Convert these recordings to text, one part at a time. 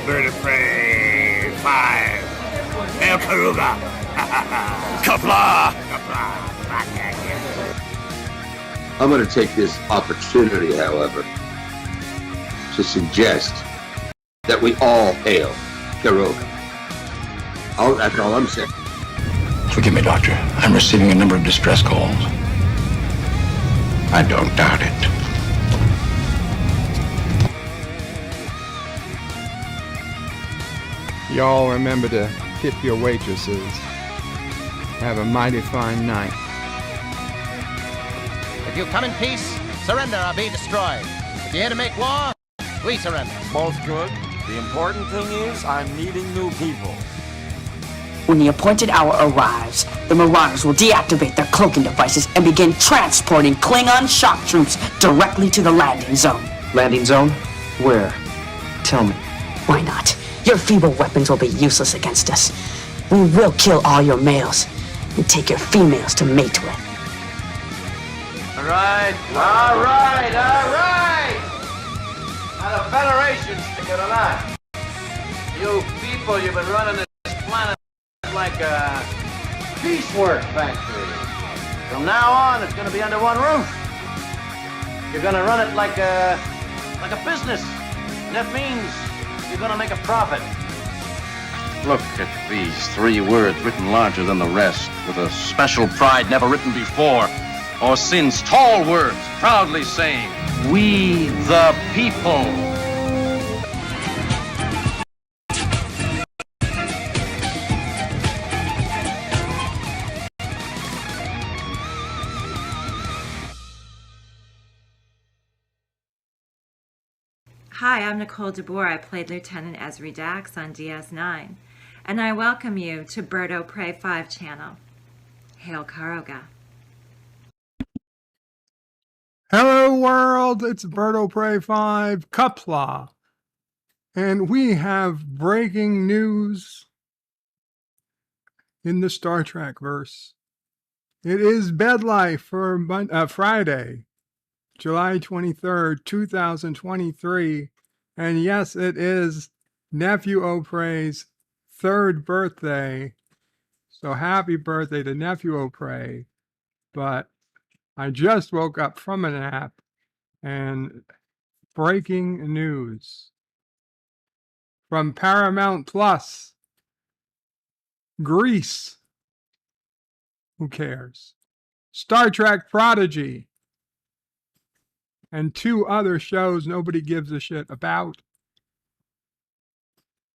Bird of Prey 5. El Karuga. Kapla. I'm going to take this opportunity, however, to suggest that we all hail Karuga. That's all I'm saying. Forgive me, Doctor. I'm receiving a number of distress calls. I don't doubt it. Y'all remember to tip your waitresses. Have a mighty fine night. If you come in peace, surrender or be destroyed. If you're here to make war, we surrender. Both good. The important thing is I'm meeting new people. When the appointed hour arrives, the Marauders will deactivate their cloaking devices and begin transporting Klingon shock troops directly to the landing zone. Landing zone? Where? Tell me. Why not? Your feeble weapons will be useless against us. We will kill all your males and take your females to mate with. All right. Now the Federation's sticking alive. You people, you've been running this planet like a piecework factory. From now on, it's going to be under one roof. You're going to run it like a business. And that means you're going to make a profit. Look at these 3 words written larger than the rest, with a special pride never written before or since. Tall words, proudly saying, "We the people." Hi, I'm Nicole DeBoer. I played Lieutenant Ezri Dax on DS9, and I welcome you to Bird of Prey 5 channel. Hail Karuga. Hello world, it's Bird of Prey 5 Kapla, and we have breaking news in the Star Trek verse. It is bed life for Friday, July 23rd, 2023, and yes, it is Nephew O'Prey's 3rd birthday, so happy birthday to Nephew O'Prey. But I just woke up from a nap, and breaking news from Paramount Plus, Grease, who cares, Star Trek Prodigy, and 2 other shows nobody gives a shit about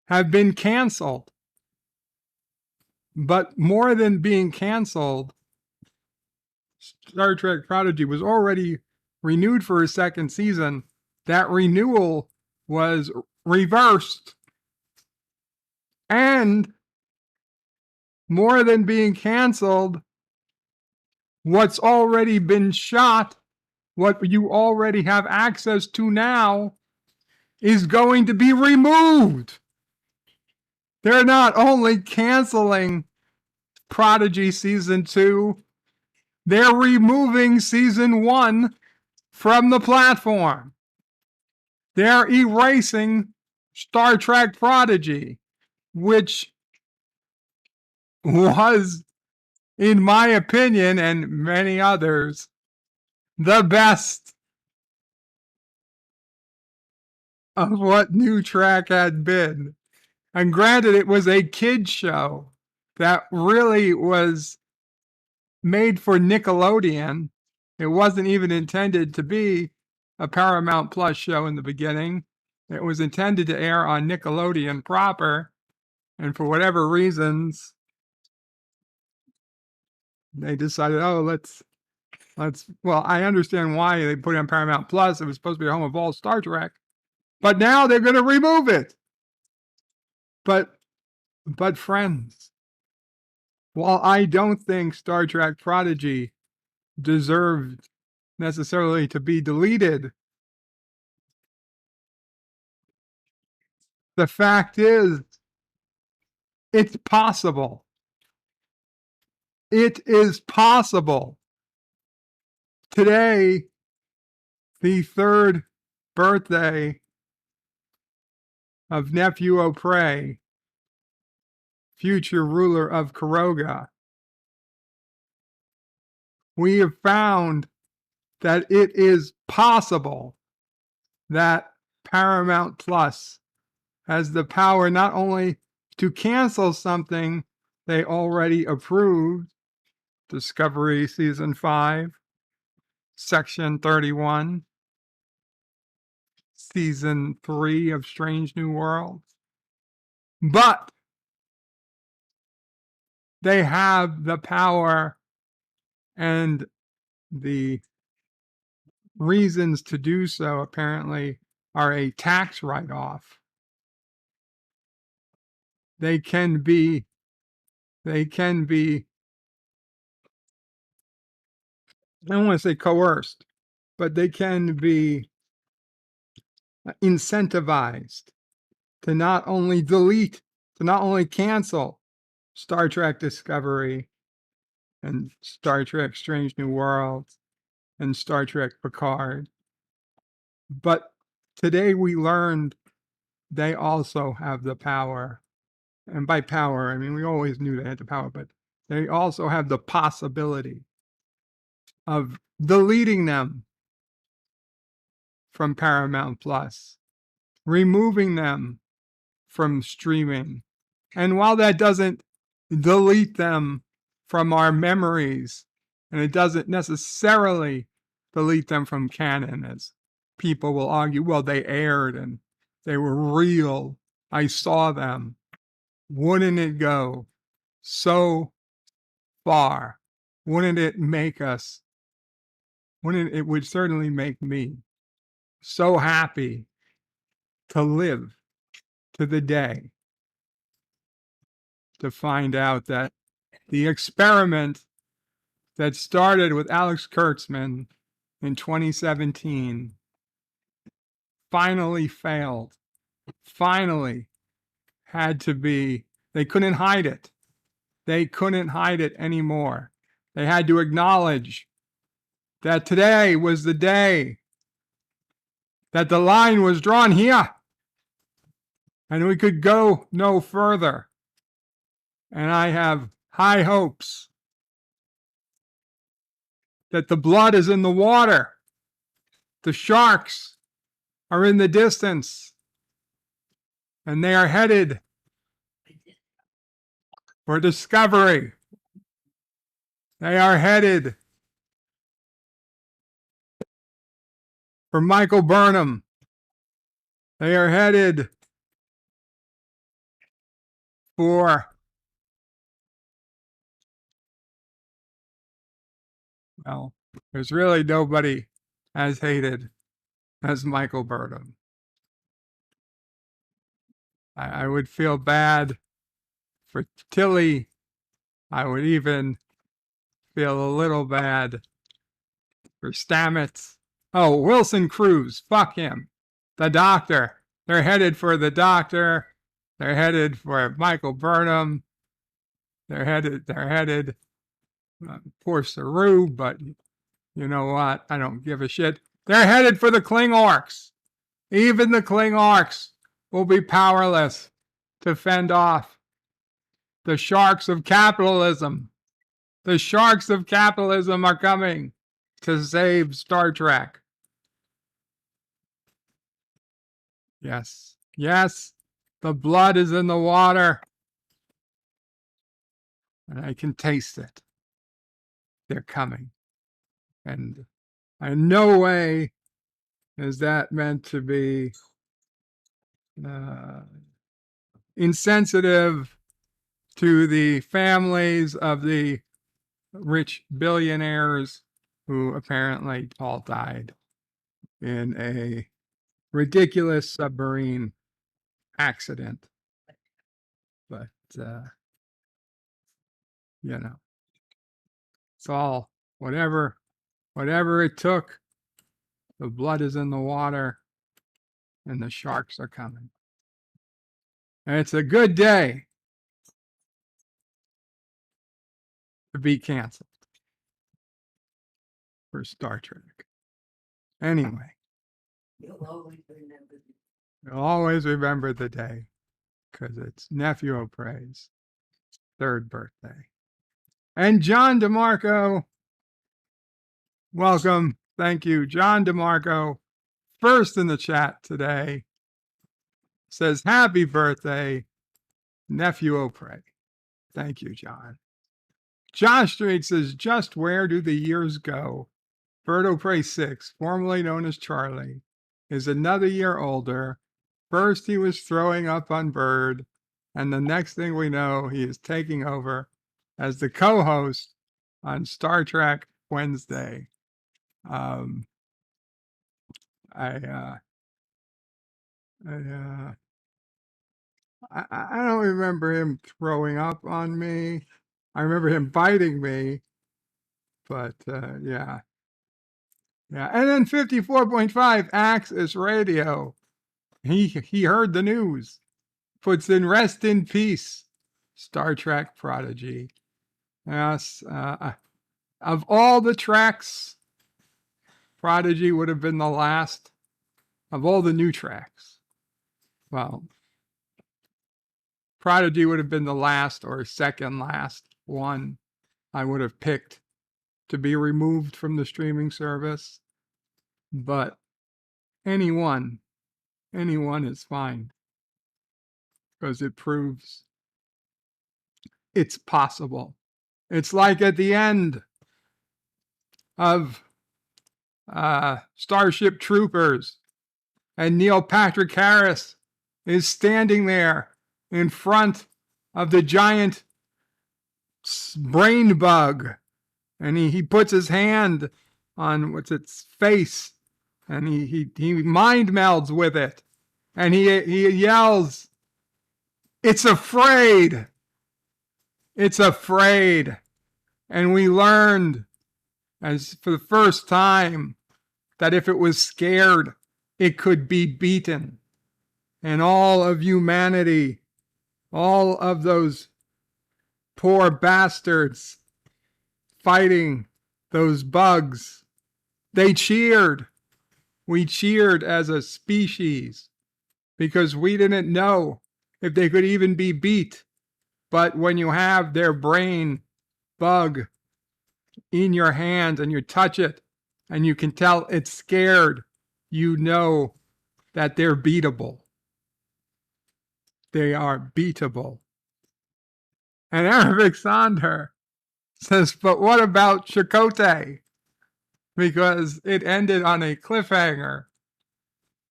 have been canceled. But more than being canceled, Star Trek Prodigy was already renewed for a 2nd season. That renewal was reversed. And more than being canceled, what's already been shot, what you already have access to now, is going to be removed. They're not only canceling Prodigy Season 2, they're removing Season 1 from the platform. They're erasing Star Trek Prodigy, which was, in my opinion and many others, the best of what New Track had been. And granted, it was a kid's show that really was made for Nickelodeon. It wasn't even intended to be a Paramount Plus show in the beginning. It was intended to air on Nickelodeon proper. And for whatever reasons, they decided, oh, let's, well, I understand why they put it on Paramount Plus. It was supposed to be a home of all Star Trek. But now they're going to remove it. But friends, while I don't think Star Trek Prodigy deserved necessarily to be deleted, the fact is, it's possible. It is possible. Today, the 3rd birthday of Nephew O'Prey, future ruler of Karoga, we have found that it is possible that Paramount Plus has the power not only to cancel something they already approved, Discovery Season 5, Section 31, Season 3 of Strange New Worlds, but they have the power and the reasons to do so apparently are a tax write-off. They can be, I don't want to say coerced, but they can be incentivized to not only cancel Star Trek Discovery and Star Trek Strange New Worlds and Star Trek Picard, but today we learned they also have the power. And by power, I mean, we always knew they had the power, but they also have the possibility of deleting them from Paramount Plus, removing them from streaming. And while that doesn't delete them from our memories, and it doesn't necessarily delete them from canon, as people will argue, well, they aired and they were real. I saw them. Wouldn't it go so far? Wouldn't it make us, it would certainly make me so happy to live to the day to find out that the experiment that started with Alex Kurtzman in 2017 finally failed. Finally had to be, they couldn't hide it. They couldn't hide it anymore. They had to acknowledge that today was the day that the line was drawn here and we could go no further. And I have high hopes that the blood is in the water. The sharks are in the distance and they are headed for Discovery. They are headed for Michael Burnham. They are headed for, well, there's really nobody as hated as Michael Burnham. I would feel bad for Tilly. I would even feel a little bad for Stamets. Oh, Wilson Cruz, fuck him. The Doctor. They're headed for the Doctor. They're headed for Michael Burnham. They're headed, poor Saru, but you know what? I don't give a shit. They're headed for the Klingorks. Even the Klingorks will be powerless to fend off the sharks of capitalism. The sharks of capitalism are coming to save Star Trek. Yes, yes, the blood is in the water. And I can taste it. They're coming. And in no way is that meant to be insensitive to the families of the rich billionaires who apparently all died in a ridiculous submarine accident. But, you know, it's all whatever it took. The blood is in the water and the sharks are coming. And it's a good day to be canceled for Star Trek. Anyway. You'll always remember the day because it's Nephew O'Pre's 3rd birthday. And John DeMarco, welcome. Thank you. John DeMarco, first in the chat today, says, happy birthday, Nephew O'Pre. Thank you, John. Josh Street says, just where do the years go? Bert O'Pre 6, formerly known as Charlie, is another year older. First, he was throwing up on Bird, and the next thing we know, he is taking over as the co-host on Star Trek Wednesday. I don't remember him throwing up on me. I remember him biting me, but yeah. And then 54.5 Axis Radio. He heard the news. Puts in rest in peace, Star Trek prodigy. Yes, of all the tracks, Prodigy would have been the last of all the new tracks. Well, Prodigy would have been the last or second last one I would have picked to be removed from the streaming service. But anyone is fine because it proves it's possible. It's like at the end of Starship Troopers, and Neil Patrick Harris is standing there in front of the giant brain bug, and he puts his hand on what's its face, and he mind melds with it, and he yells, "It's afraid! It's afraid!" And we learned, as for the first time, that if it was scared, it could be beaten. And all of humanity, all of those poor bastards fighting those bugs, they cheered. We cheered as a species because we didn't know if they could even be beat. But when you have their brain bug in your hand and you touch it and you can tell it's scared, you know that they're beatable. They are beatable. And Arabic Sonder says, but what about Chakotay? Because it ended on a cliffhanger.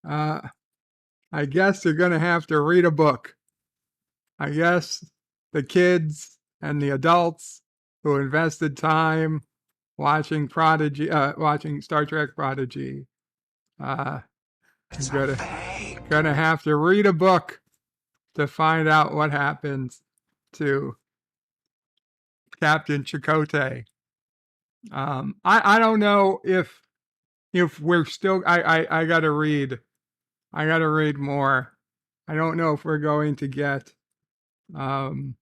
I guess you're going to have to read a book. I guess the kids and the adults who invested time watching Prodigy, watching Star Trek Prodigy, gonna have to read a book to find out what happens to Captain Chakotay. I don't know if we're still. I gotta read. I gotta read more. I don't know if we're going to get. I'm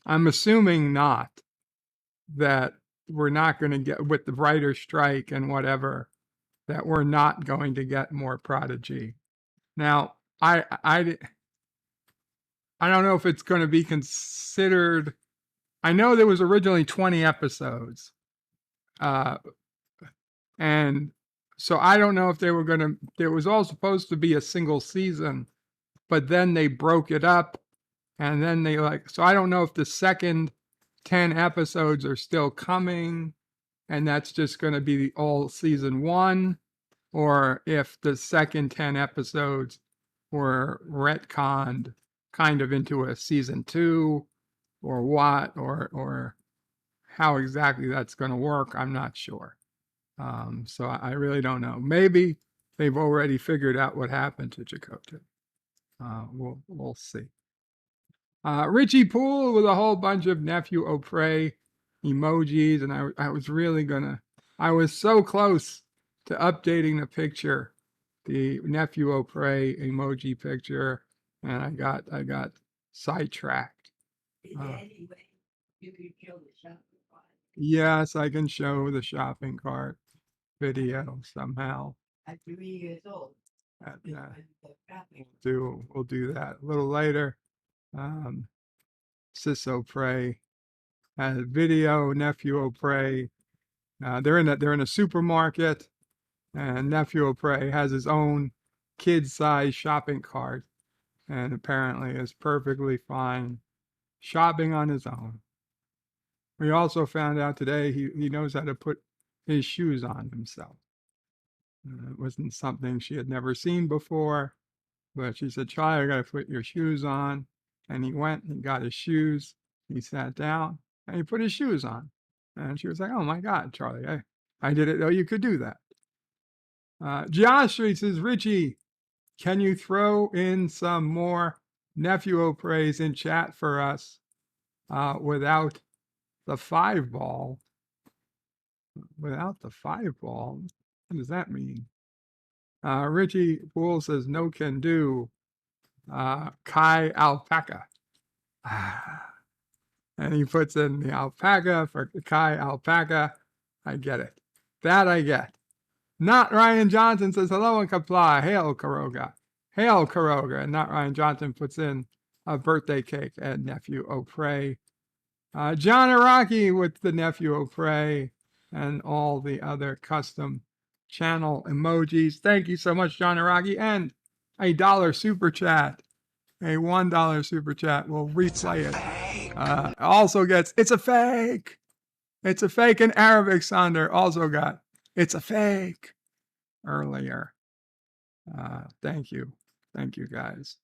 assuming not. That we're not going to get, with the writer's strike and whatever, that we're not going to get more Prodigy. Now, I don't know if it's going to be considered. I know there was originally 20 episodes. And so I don't know if they were going to, there was all supposed to be a single season, but then they broke it up and then they so I don't know if the second 10 episodes are still coming and that's just going to be all season 1, or if the second 10 episodes were retconned kind of into a season 2, or what, or how exactly that's going to work. I'm not sure. So I really don't know. Maybe they've already figured out what happened to Chakotay. We'll see. Richie Poole with a whole bunch of Nephew O'Pre emojis, and I was really I was so close to updating the picture, the Nephew O'Pre emoji picture, and I got sidetracked. Anyway, you can show the shopping cart. Yes, I can show the shopping cart video somehow. At 3 years old. We'll do that a little later. Sis O'Prey has a video. Nephew O'Prey. They're in a supermarket, and Nephew O'Prey has his own kid-size shopping cart, and apparently is perfectly fine shopping on his own. We also found out today he knows how to put his shoes on himself. It wasn't something she had never seen before, but she said, Charlie, I got to put your shoes on. And he went and got his shoes. He sat down and he put his shoes on. And she was like, oh my God, Charlie, I didn't know you could do that. Josh Street says, Richie, can you throw in some more Nephew O'Preys in chat for us without the 5-ball? Without the 5-ball? What does that mean? Richie Poole says, no can do. Kai Alpaca. And he puts in the alpaca for Kai Alpaca. I get it. That I get. Not Ryan Johnson says, hello and kapla. Hail Karoga. Hail Karoga. And Not Ryan Johnson puts in a birthday cake at Nephew O'Prey. John Araki with the Nephew O'Prey and all the other custom channel emojis. Thank you so much, John Araki. And a $1 super chat. A $1 super chat. We'll replay it. Also gets, it's a fake. It's a fake in Arabic. Sander also got, it's a fake earlier. Thank you. Thank you, guys.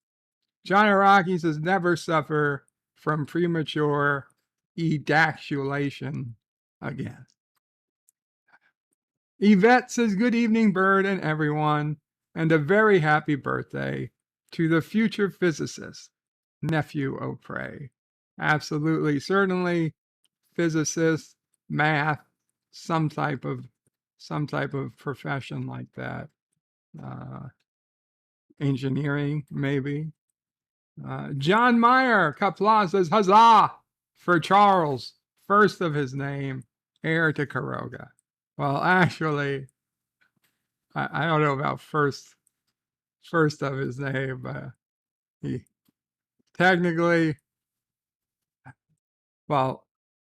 John Araki says, never suffer from premature ejaculation again. Yvette says, good evening, Bird and everyone, and a very happy birthday to the future physicist, Nephew O'Prey. Absolutely, certainly, physicist, math, some type of profession like that. Engineering, maybe. John Meyer, Kapla says, huzzah for Charles, first of his name, heir to Karoga. Well, actually, I don't know about first of his name, but he technically, well,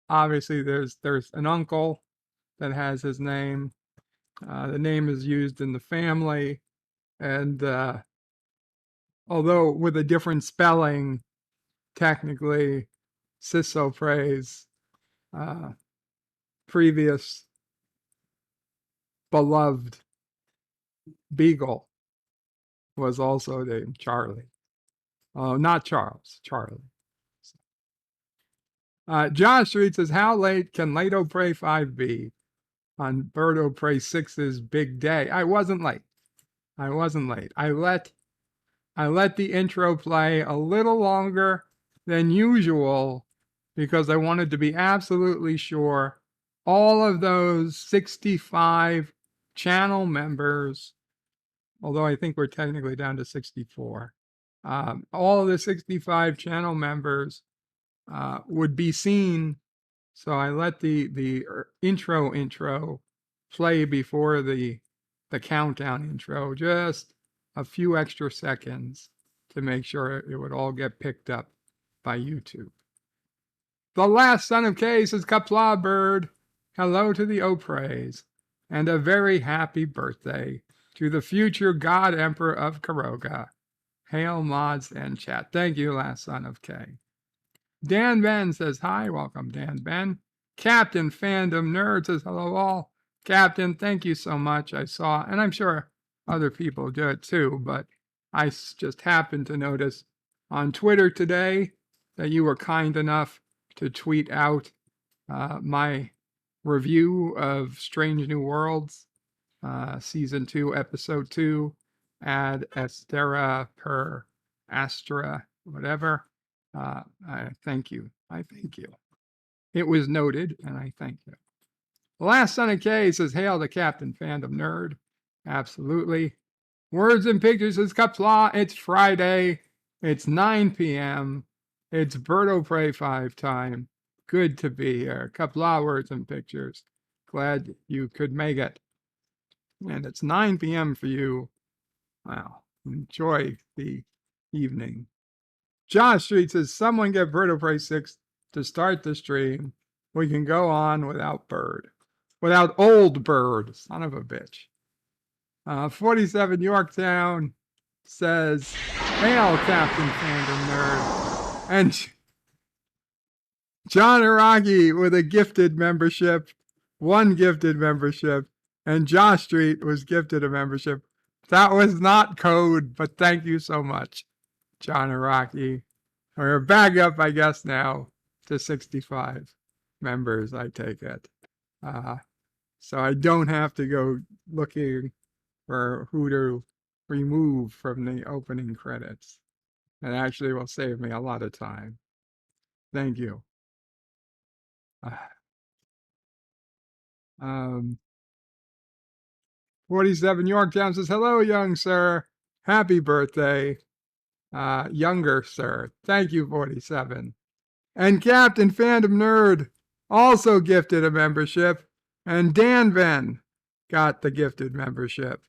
obviously there's an uncle that has his name. The name is used in the family, and although with a different spelling, technically, Sis O'Prey's previous beloved beagle was also named Charlie. Oh, not Charles, Charlie. Josh Street says, how late can Late O'Prey 5 be on Bird O'Prey 6's big day? I wasn't late. I let the intro play a little longer than usual because I wanted to be absolutely sure all of those 65 channel members, although I think we're technically down to 64, all of the 65 channel members would be seen. So I let the intro play before the countdown intro, just a few extra seconds to make sure it would all get picked up by YouTube. The last son of K says, Kapla Bird, hello to the O'Preys, and a very happy birthday to the future God Emperor of Karoga. Hail mods and chat. Thank you, last son of K. Dan Ben says, hi, welcome, Dan Ben. Captain Fandom Nerd says, hello all. Captain, thank you so much. I saw, and I'm sure other people do it too, but I just happened to notice on Twitter today that you were kind enough to tweet out my review of Strange New Worlds, Season 2, Episode 2, Ad Astera per Astra, whatever. I thank you. It was noted, and I thank you. The last son of K says, hail the Captain Fandom Nerd. Absolutely. Words and Pictures says, Kapla, it's Friday. It's 9 p.m. It's Bird O'Prey 5 time. Good to be here. Kapla, Words and Pictures. Glad you could make it. And it's 9 p.m. for you. Wow. Enjoy the evening. Josh Street says, someone get Bird of Prey 6 to start the stream. We can go on without Bird. Without old Bird. Son of a bitch. 47 Yorktown says, hail Captain Fandom Nerd. And John Araki with a gifted membership. One gifted membership. And Josh Street was gifted a membership. That was not code, but thank you so much, John Araki. We're back up, I guess, now to 65 members, I take it. So I don't have to go looking for who to remove from the opening credits. It actually will save me a lot of time. Thank you. 47 Yorktown says, hello, young sir. Happy birthday. Younger sir. Thank you, 47. And Captain Fandom Nerd also gifted a membership. And Dan Ben got the gifted membership.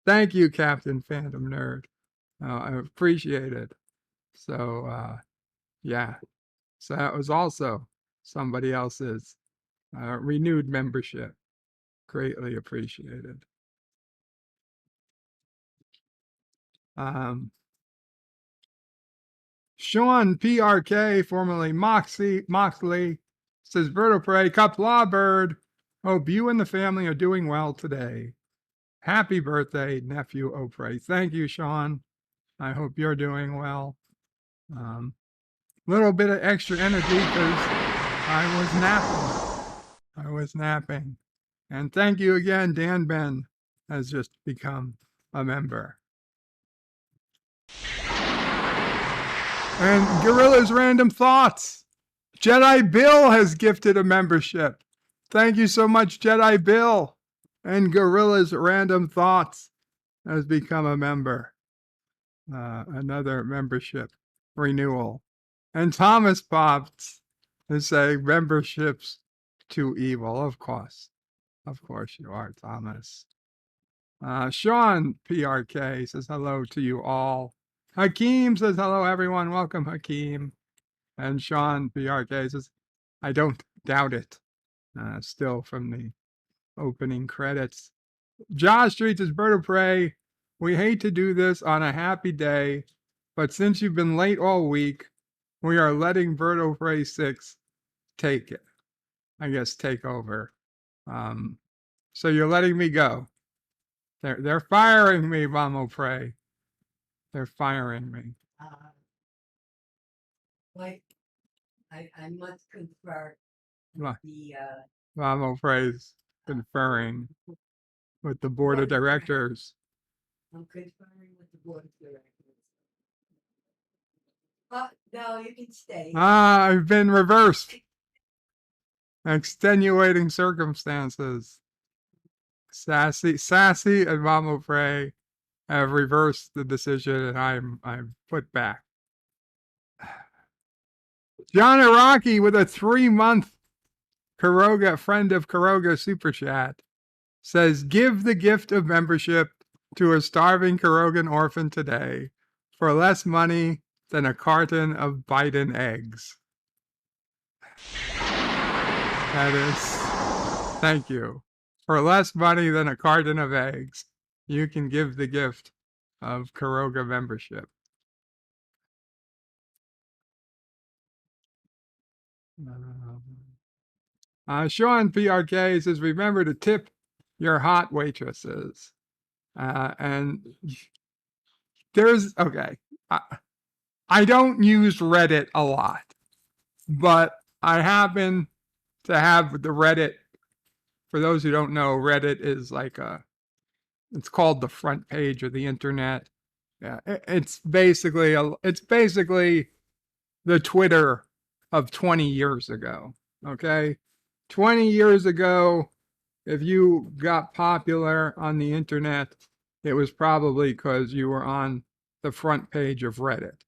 Thank you, Captain Fandom Nerd. I appreciate it. So, yeah. So that was also somebody else's renewed membership. Greatly appreciated. Sean PRK, formerly Moxley, says, Bird of Prey, Kapla Bird. Hope you and the family are doing well today. Happy birthday, nephew Opre. Thank you, Sean. I hope you're doing well. Little bit of extra energy because I was napping. And thank you again, Dan Ben has just become a member. And Gorilla's Random Thoughts. Jedi Bill has gifted a membership. Thank you so much, Jedi Bill. And Gorilla's Random Thoughts has become a member. Another membership renewal. And Thomas Pops is saying memberships too evil. Of course. Of course you are, Thomas. Sean PRK says hello to you all. Hakeem says hello, everyone. Welcome, Hakeem. And Sean PRK says, I don't doubt it. Still from the opening credits. Josh Street says, Bird of Prey, we hate to do this on a happy day, but since you've been late all week, we are letting Bird of Prey 6 take it. I guess take over. So you're letting me go. They're firing me, Mamo Prey. They're firing me. Wait, I must confer the Mamo Prey's conferring with the board of directors. I'm conferring with the board of directors. No, you can stay. I've been reversed. Extenuating circumstances. Sassy and Mamo Prey have reversed the decision, and I'm put back. John Araki with a 3-month Kuroga, friend of Kuroga super chat, says, give the gift of membership to a starving Kurogan orphan today for less money than a carton of Biden eggs. That is, thank you. For less money than a carton of eggs, you can give the gift of Kuroga membership. Sean PRK says, remember to tip your hot waitresses. And there's, okay, I don't use Reddit a lot, but I happen to have the Reddit. For those who don't know, Reddit is like it's called the front page of the internet. Yeah, it's basically the Twitter of 20 years ago. Okay, 20 years ago, if you got popular on the internet, it was probably because you were on the front page of Reddit.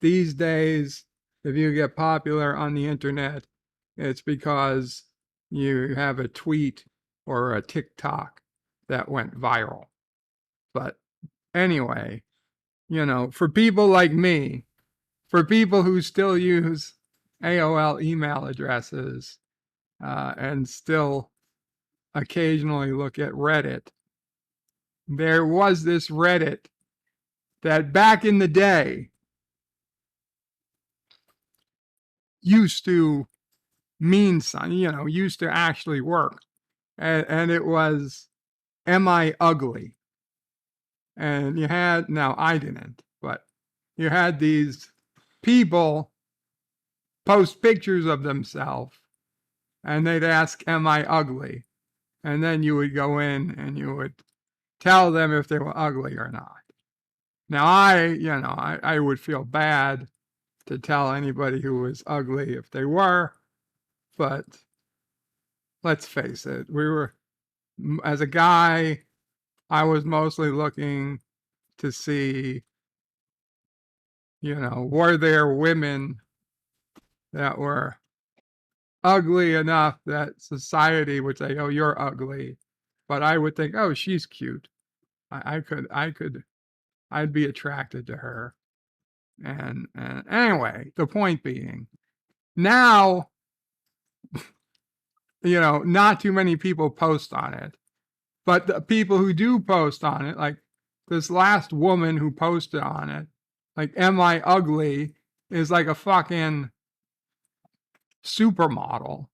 These days, if you get popular on the internet, it's because you have a tweet or a TikTok that went viral. But anyway, for people like me, for people who still use AOL email addresses and still occasionally look at Reddit, there was this Reddit that back in the day used to mean something, used to actually work. And it was, am I ugly? And you had, now I didn't, but you had these people post pictures of themselves and they'd ask, am I ugly? And then you would go in and you would tell them if they were ugly or not. Now I would feel bad to tell anybody who was ugly if they were, but let's face it, as a guy, I was mostly looking to see, were there women that were ugly enough that society would say, oh, you're ugly. But I would think, oh, she's cute. I'd be attracted to her. And anyway, the point being, now, not too many people post on it. But the people who do post on it, like this last woman who posted on it, like, am I ugly, is like a fucking supermodel.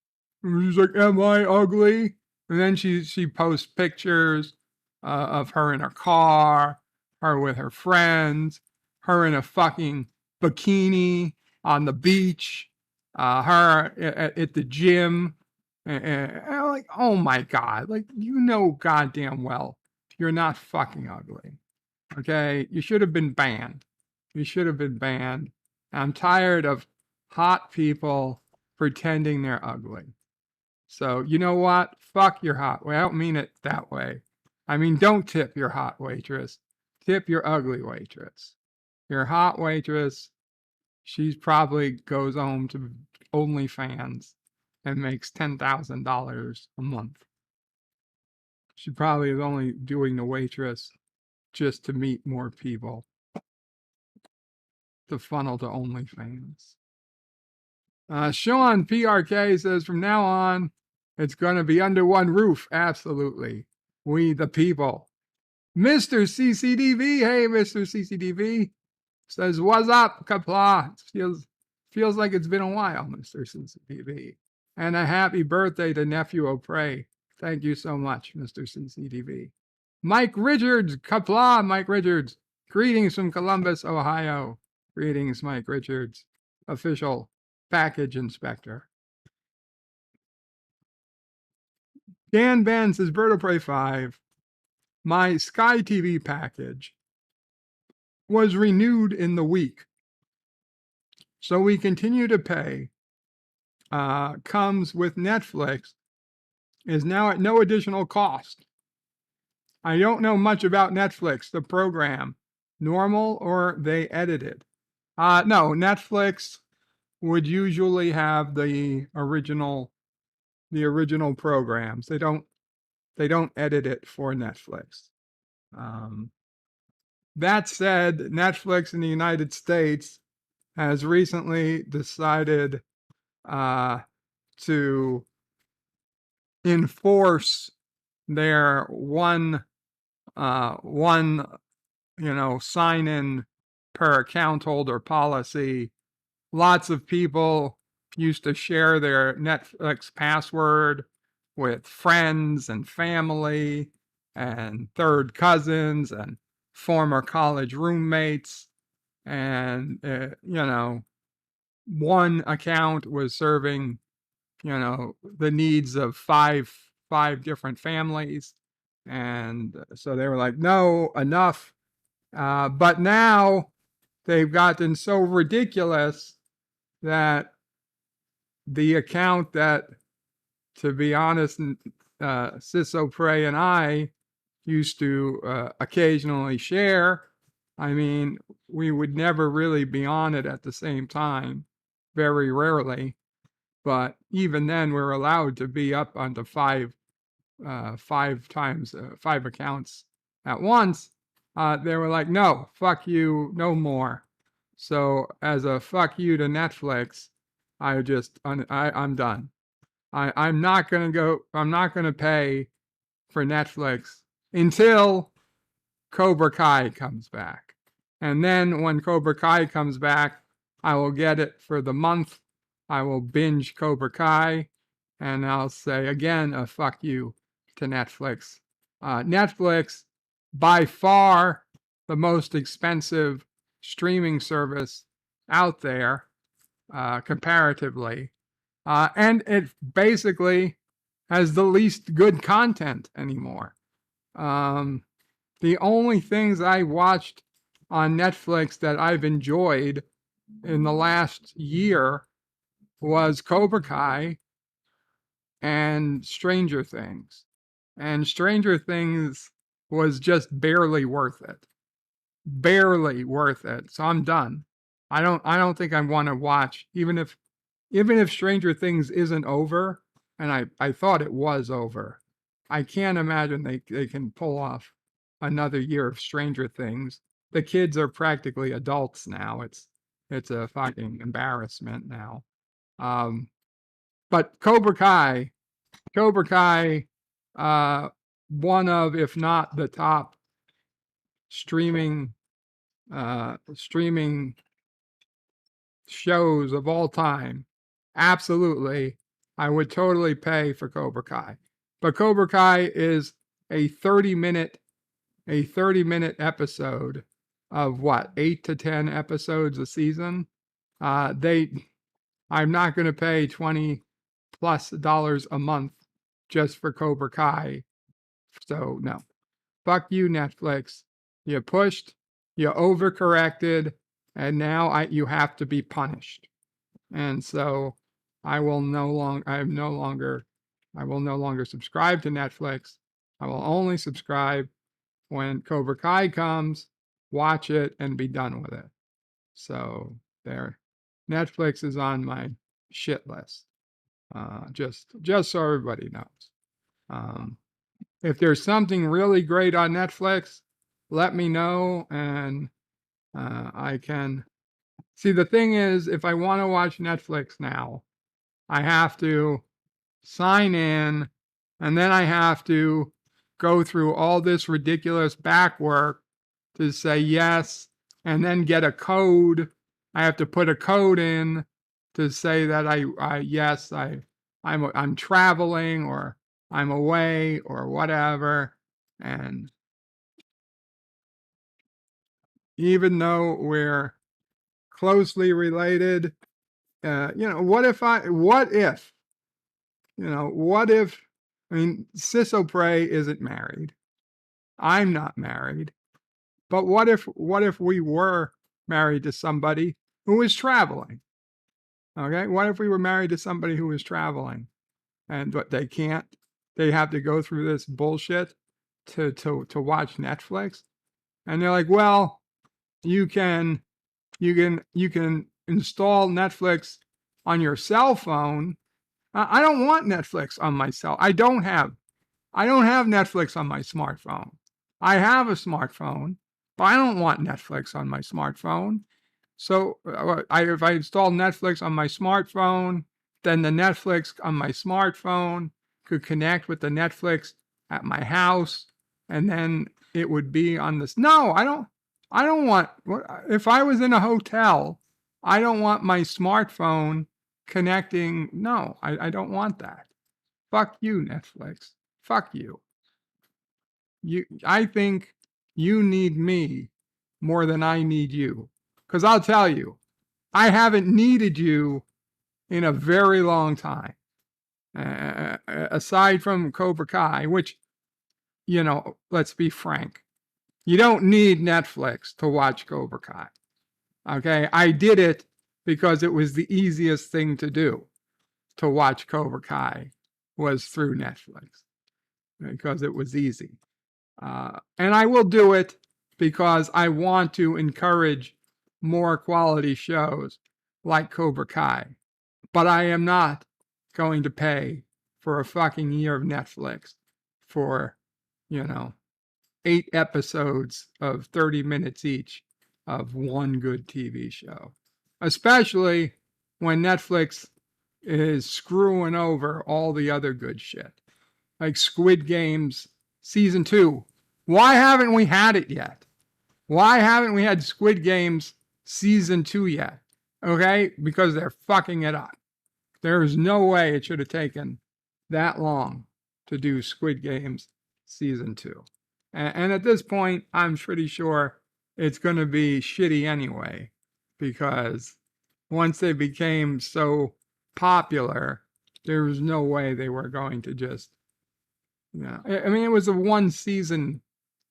She's like, am I ugly? And then she posts pictures of her in her car, her with her friends, her in a fucking bikini on the beach, her at the gym. And I'm like, oh my God, like, goddamn well, you're not fucking ugly. Okay? You should have been banned. You should have been banned. I'm tired of hot people pretending they're ugly. So, you know what? Fuck your hot. Well, I don't mean it that way. I mean, don't tip your hot waitress. Tip your ugly waitress. Your hot waitress, she probably goes home to OnlyFans and makes $10,000 a month. She probably is only doing the waitress just to meet more people, to funnel to OnlyFans. Sean PRK says, from now on, it's going to be under one roof. Absolutely. We the people. Mr. CCDV, hey, Mr. CCDV, says, what's up, Kapla? Feels like it's been a while, Mr. CCDV. And a happy birthday to Nephew O'Prey. Thank you so much, Mr. CCDV. Mike Richards, Kapla, Mike Richards. Greetings from Columbus, Ohio. Greetings, Mike Richards, official package inspector. Dan Ben says, Bird of Prey 5, my Sky TV package was renewed in the week. So we continue to pay. Comes with Netflix, is now at no additional cost. I don't know much about Netflix, the program, normal or they edited. No, Netflix would usually have the original programs. They don't edit it for Netflix. That said, Netflix in the United States has recently decided to enforce their one sign-in per account holder policy. Lots of people used to share their Netflix password with friends and family and third cousins and former college roommates. And, one account was serving, the needs of five different families. And so they were like, no, enough. But now they've gotten so ridiculous that the account that, to be honest, Sis O'Prey and I used to occasionally share, I mean, we would never really be on it at the same time, very rarely. But even then, we're allowed to be up onto five accounts at once. they were like, no, fuck you, no more. So as a fuck you to Netflix, I'm done. I'm not gonna pay for Netflix until Cobra Kai comes back. And then when Cobra Kai comes back, I will get it for the month. I will binge Cobra Kai, and I'll say again a fuck you to Netflix. Netflix, by far the most expensive streaming service out there, comparatively. And it basically has the least good content anymore. The only things I watched on Netflix that I've enjoyed in the last year was Cobra Kai and Stranger Things. And Stranger Things was just barely worth it. Barely worth it. So I'm done. I don't think I want to watch, even if Stranger Things isn't over, and I thought it was over. I can't imagine they can pull off another year of Stranger Things. The kids are practically adults now. It's a fucking embarrassment now. But Cobra Kai, one of, if not the top streaming shows of all time. Absolutely, I would totally pay for Cobra Kai. But Cobra Kai is a 30-minute episode of what, 8 to 10 episodes a season. I'm not going to pay $20+ a month just for Cobra Kai. So no, fuck you, Netflix. You pushed, you overcorrected, and now you have to be punished. And so I will no longer subscribe to Netflix. I will only subscribe when Cobra Kai comes, watch it, and be done with it. So there, Netflix is on my shit list. Just so everybody knows. If there's something really great on Netflix, let me know, and I can. See, the thing is, if I want to watch Netflix now, I have to sign in, and then I have to go through all this ridiculous back work to say yes, and then get a code. I have to put a code in to say that I'm traveling, or I'm away, or whatever. And even though we're closely related, what if, I mean, Sissopray isn't married. I'm not married. But what if we were married to somebody who was traveling? Okay. What if we were married to somebody who was traveling, and but they have to go through this bullshit to watch Netflix? And they're like, well, you can install Netflix on your cell phone. I don't want Netflix on my cell. I don't have Netflix on my smartphone. I have a smartphone, but I don't want Netflix on my smartphone. So if I install Netflix on my smartphone, then the Netflix on my smartphone could connect with the Netflix at my house, and then it would be on this. No, I don't want, if I was in a hotel, I don't want my smartphone connecting. No, I don't want that. Fuck you, Netflix. Fuck you. I think you need me more than I need you. Because I'll tell you, I haven't needed you in a very long time. Aside from Cobra Kai, which, let's be frank, you don't need Netflix to watch Cobra Kai. Okay, I did it because it was the easiest thing to do. To watch Cobra Kai was through Netflix, because it was easy. And I will do it because I want to encourage more quality shows like Cobra Kai. But I am not going to pay for a fucking year of Netflix for, 8 episodes of 30 minutes each of one good TV show, especially when Netflix is screwing over all the other good shit, like Squid Games season 2. Why haven't we had it yet? Why haven't we had Squid Games season 2 yet? Okay, because they're fucking it up. There's no way it should have taken that long to do Squid Games season 2. And at this point, I'm pretty sure it's going to be shitty anyway, because once they became so popular, there was no way they were going to just, I mean, it was a 1-season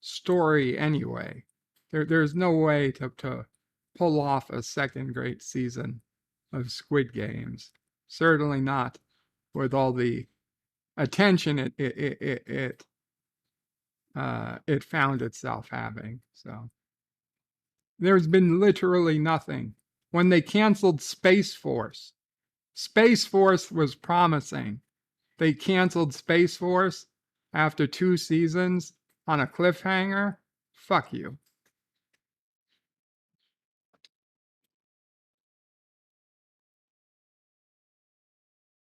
story anyway. There's no way to pull off a second great season of Squid Games. Certainly not with all the attention it found itself having. So there's been literally nothing. When they canceled Space Force was promising. They canceled Space Force after 2 seasons on a cliffhanger. Fuck you.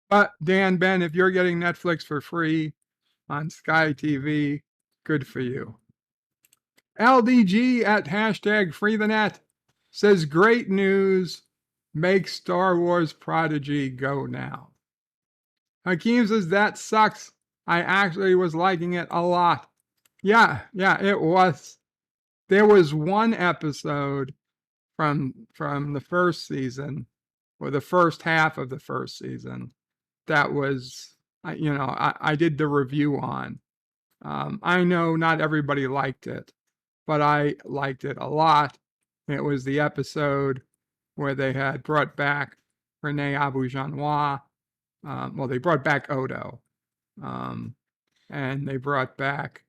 But Dan, Ben, if you're getting Netflix for free on Sky TV, good for you. LDG at hashtag #FreeTheNet says, great news, make Star Wars Prodigy go now. Hakeem says, that sucks. I actually was liking it a lot. Yeah, it was. There was one episode from the first season, or the first half of the first season, that was, I did the review on. I know not everybody liked it, but I liked it a lot. It was the episode where they had brought back Rene Auberjonois. Well, they brought back Odo. And they brought back,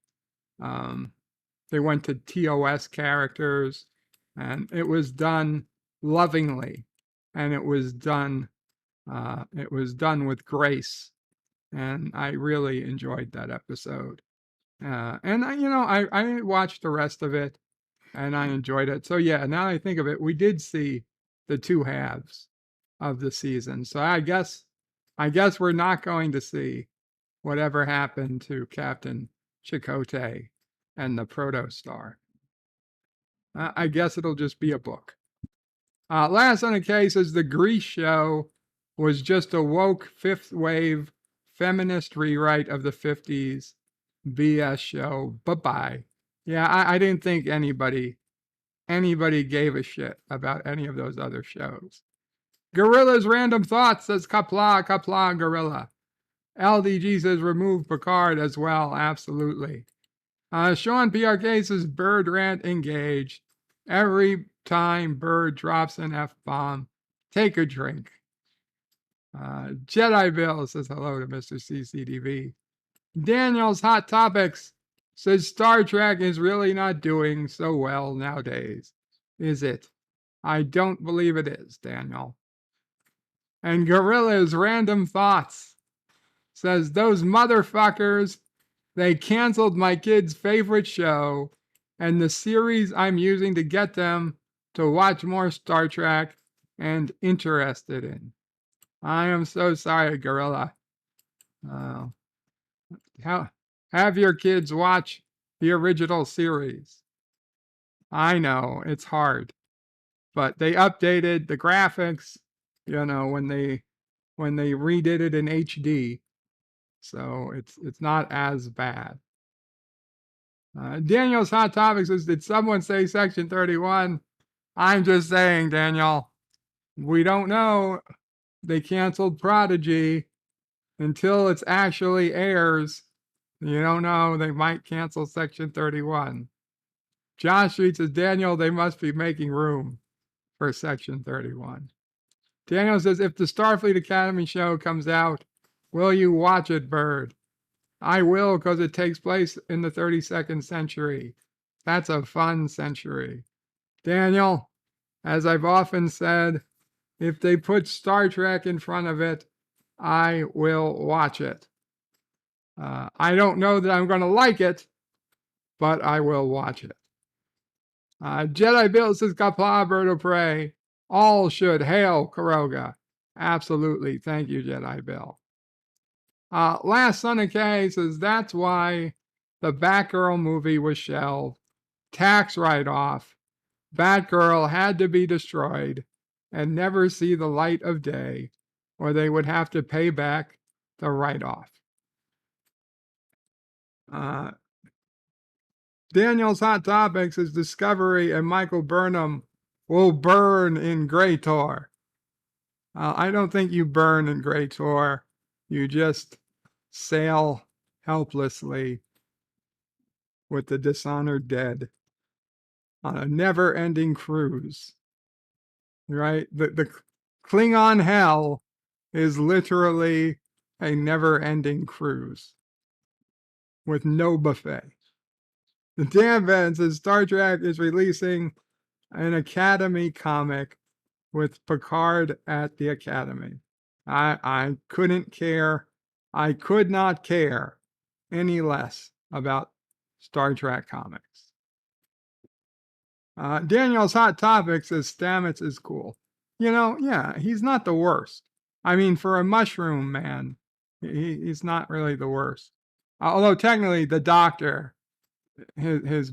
they went to TOS characters, and it was done lovingly, and it was done with grace, and I really enjoyed that episode. And I watched the rest of it, and I enjoyed it. So yeah, now that I think of it, we did see the 2 halves of the season. So I guess we're not going to see whatever happened to Captain Chakotay and the Protostar. I guess it'll just be a book. Last on the case is the Grease show was just a woke 5th wave feminist rewrite of the 50s BS show. Bye-bye. Yeah, I didn't think anybody gave a shit about any of those other shows. Gorilla's Random Thoughts says, Kapla, Gorilla. LDG says, remove Picard as well. Absolutely. Sean PRK says, Bird rant engaged. Every time Bird drops an F-bomb, take a drink. Jedi Bill says hello to Mr. CCDV. Daniel's Hot Topics says, Star Trek is really not doing so well nowadays, is it? I don't believe it is, Daniel. And Gorilla's Random Thoughts says, those motherfuckers, they canceled my kid's favorite show and the series I'm using to get them to watch more Star Trek and interested in. I am so sorry, Gorilla. Have your kids watch the original series. I know, it's hard. But they updated the graphics, when they redid it in HD. So it's not as bad. Daniel's Hot Topics says, did someone say Section 31? I'm just saying, Daniel, we don't know. They canceled Prodigy. Until it actually airs, you don't know. They might cancel Section 31. Josh Street says, Daniel, they must be making room for Section 31. Daniel says, if the Starfleet Academy show comes out, will you watch it, Bird? I will, because it takes place in the 32nd century. That's a fun century. Daniel, as I've often said, if they put Star Trek in front of it, I will watch it. I don't know that I'm going to like it, but I will watch it. Jedi Bill says, Kapla, bird of prey. All should hail Karoga. Absolutely. Thank you, Jedi Bill. Last Son of K says, that's why the Batgirl movie was shelved. Tax write-off. Batgirl had to be destroyed and never see the light of day, or they would have to pay back the write-off. Daniel's Hot Topics is Discovery and Michael Burnham will burn in Grey Tor. I don't think you burn in Grey Tor. You just sail helplessly with the dishonored dead on a never-ending cruise. Right? The Klingon hell is literally a never-ending cruise with no buffet. The Dan Van says Star Trek is releasing an Academy comic with Picard at the Academy. I couldn't care. I could not care any less about Star Trek comics. Daniel's Hot Topics says Stamets is cool. You know, yeah, he's not the worst. I mean, for a mushroom man, he's not really the worst. Although technically the doctor, his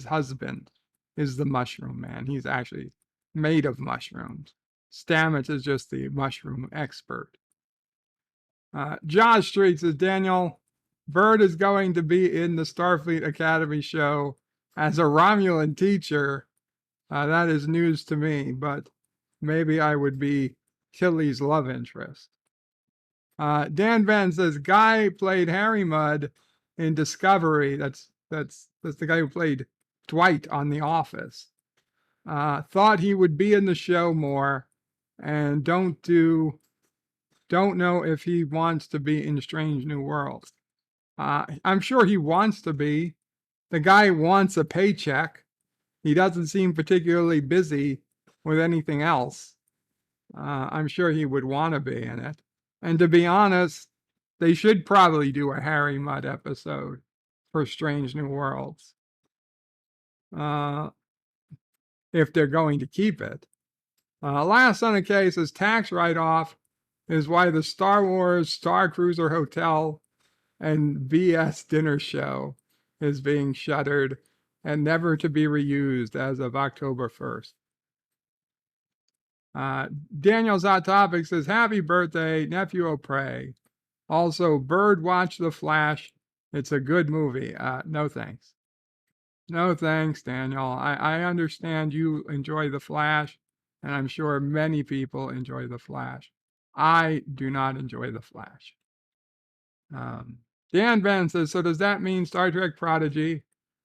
husband, is the mushroom man. He's actually made of mushrooms. Stamets is just the mushroom expert. Josh Street says, Daniel, Bird is going to be in the Starfleet Academy show as a Romulan teacher. That is news to me, but maybe I would be Tilly's love interest. Dan Van says, Guy played Harry Mudd in Discovery. That's the guy who played Dwight on The Office. Thought he would be in the show more, and don't know if he wants to be in Strange New Worlds. I'm sure he wants to be. The guy wants a paycheck. He doesn't seem particularly busy with anything else. I'm sure he would want to be in it. And to be honest, they should probably do a Harry Mudd episode for Strange New Worlds. If they're going to keep it. Last on the case is tax write-off is why the Star Wars Star Cruiser Hotel and BS dinner show is being shuttered and never to be reused as of October 1st. Daniel's Hot Topic says, happy birthday, Nephew O'Prey. Also, Bird watch The Flash. It's a good movie. No thanks. No thanks, Daniel. I understand you enjoy The Flash, and I'm sure many people enjoy The Flash. I do not enjoy The Flash. Dan Ben says, so does that mean Star Trek Prodigy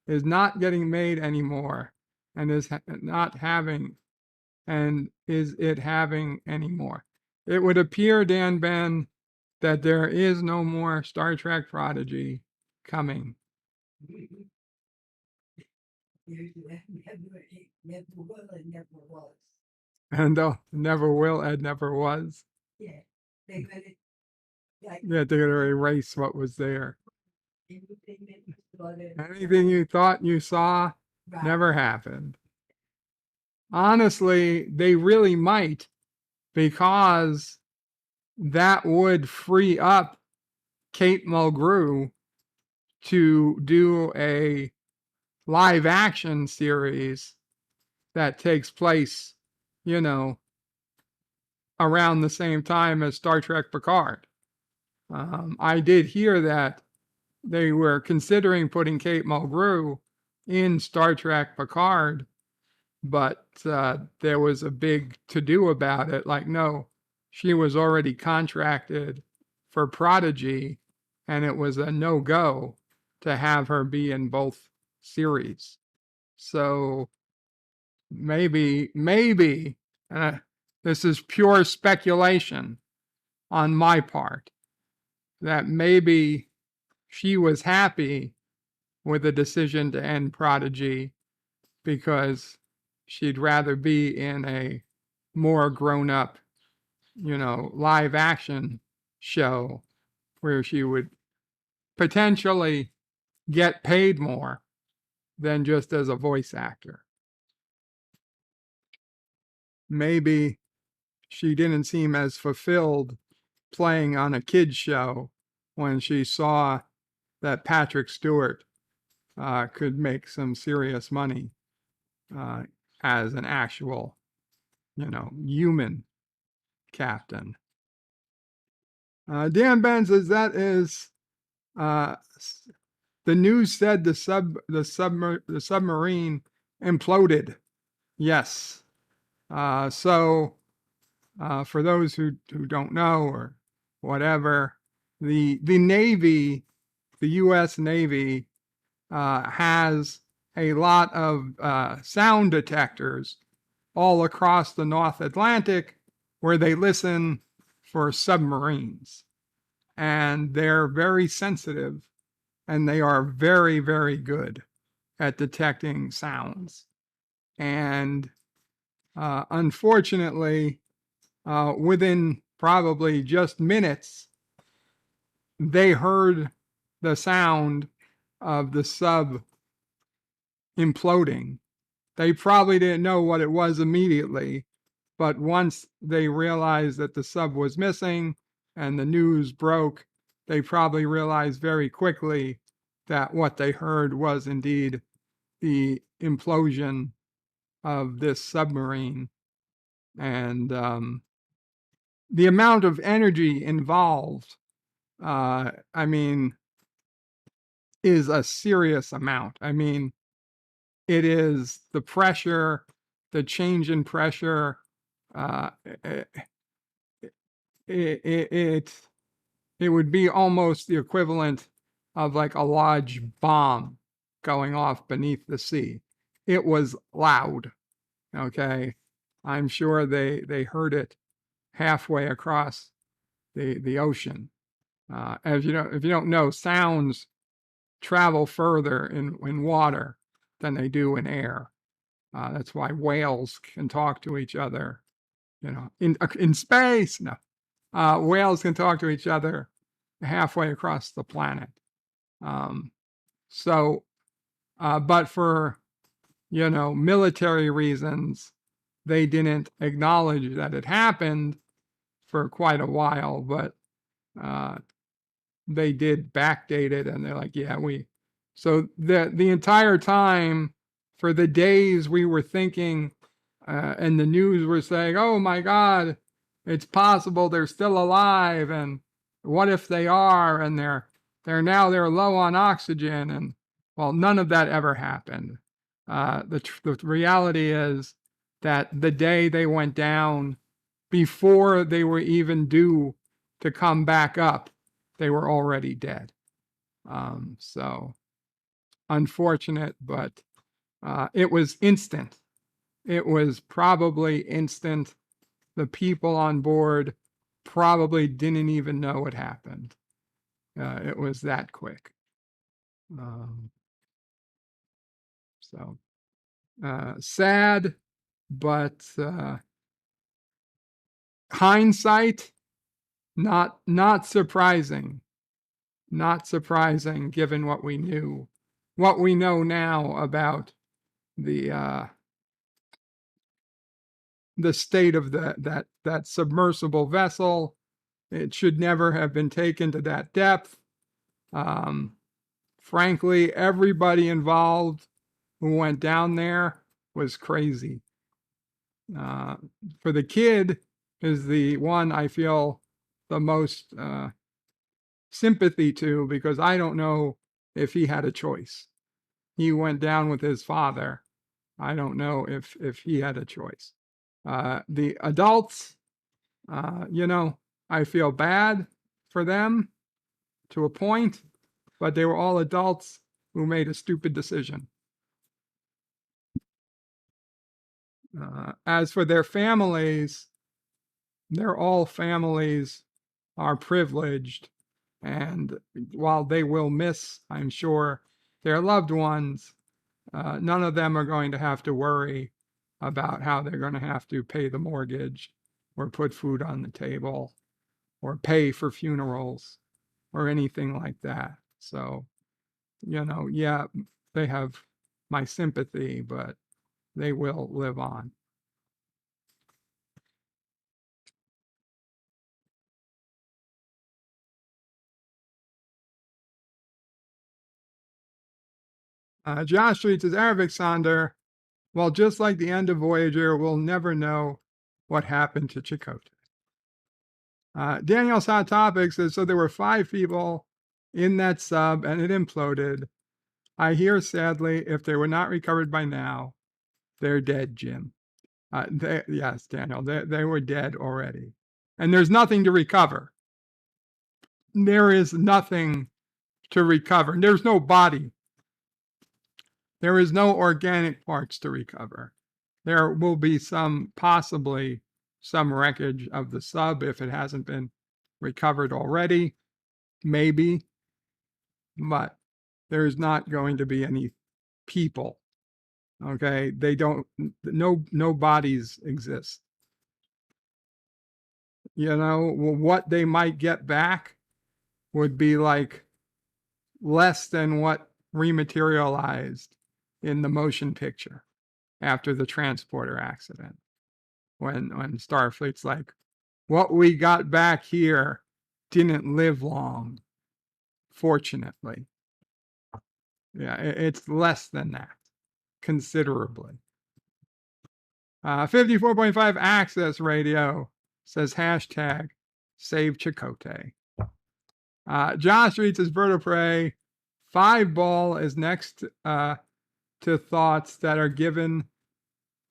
is not getting made anymore and is it having anymore? It would appear, Dan Ben, that there is no more Star Trek Prodigy coming. Never will and never was. And never will and never was. Yeah, they got it. Like, Yeah, they're going to erase what was there. anything that you started, Anything you thought you saw right. never happened. Honestly, they really might, because that would free up Kate Mulgrew to do a live action series that takes place, you know, around the same time as Star Trek Picard. I did hear that they were considering putting Kate Mulgrew in Star Trek Picard, but there was a big to-do about it. Like, no, she was already contracted for Prodigy, and it was a no-go to have her be in both series. So maybe, this is pure speculation on my part, that maybe she was happy with the decision to end Prodigy because she'd rather be in a more grown-up, you know, live action show where she would potentially get paid more than just as a voice actor. Maybe she didn't seem as fulfilled playing on a kid's show when she saw that Patrick Stewart could make some serious money as an actual, human captain. Dan Ben says that is the news said the submarine imploded. Yes. So for those who don't know or whatever, the Navy, the U.S. Navy, has a lot of sound detectors all across the North Atlantic where they listen for submarines. And they're very sensitive, and they are very, very good at detecting sounds. And unfortunately, within probably just minutes, they heard the sound of the sub imploding. They probably didn't know what it was immediately, but once they realized that the sub was missing and the news broke, they probably realized very quickly that what they heard was indeed the implosion of this submarine. And the amount of energy involved, I mean, is a serious amount. I mean, it is the pressure, the change in pressure. It would be almost the equivalent of like a large bomb going off beneath the sea. It was loud. Okay, I'm sure they heard it halfway across the ocean. As you know, if you don't know, sounds travel further in water than they do in air. That's why whales can talk to each other, in space. No, whales can talk to each other halfway across the planet. But for, military reasons, they didn't acknowledge that it happened for quite a while, but they did backdate it, and they're like, yeah, so the entire time, for the days we were thinking, and the news were saying, oh my God, it's possible they're still alive, and what if they are, and they're low on oxygen, and well, none of that ever happened. The reality is that the day they went down, before they were even due to come back up, they were already dead. So unfortunate, but it was instant. It was probably instant. The people on board probably didn't even know what happened. It was that quick. Sad, but hindsight, not surprising. Not surprising given what we knew, what we know now about the state of that submersible vessel. It should never have been taken to that depth. Frankly, everybody involved who went down there was crazy. For the kid is the one I feel the most sympathy to, because I don't know if he had a choice. He went down with his father. I don't know if he had a choice. The adults, I feel bad for them to a point, but they were all adults who made a stupid decision. As for their families, they're all families are privileged, and while they will miss, I'm sure, their loved ones, none of them are going to have to worry about how they're going to have to pay the mortgage or put food on the table or pay for funerals or anything like that. So, yeah, they have my sympathy, but they will live on. Josh Street says, Arabic Sonder, well, just like the end of Voyager, we'll never know what happened to Chakotay. Daniel's Hot Topic says, so there were 5 people in that sub and it imploded. I hear, sadly, if they were not recovered by now, they're dead, Jim. Yes, Daniel, they were dead already. And there's nothing to recover. There is nothing to recover. There's no body. There is no organic parts to recover. There will be possibly some wreckage of the sub if it hasn't been recovered already, maybe, but there's not going to be any people. Okay, no bodies exist. You know, what they might get back would be like less than what rematerialized in the motion picture after the transporter accident. When Starfleet's like, what we got back here didn't live long, fortunately. Yeah, it's less than that, considerably. 54.5 Access Radio says hashtag save Chakotay. Josh reads his vertebrae. 5 ball is next to thoughts that are giving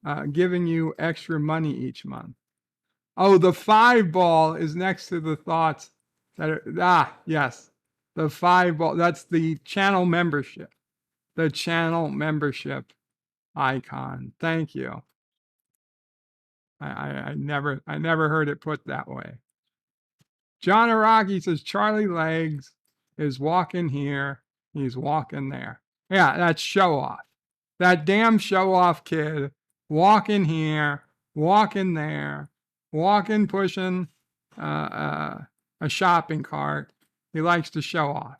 you extra money each month. Oh, the 5 ball is next to the thoughts that are, yes, the 5 ball, that's the channel membership. The channel membership icon. Thank you. I never heard it put that way. John Araki says Charlie Legs is walking here, he's walking there. Yeah, that's show off. That damn show off kid walking here, walking there, walking, pushing a shopping cart. He likes to show off.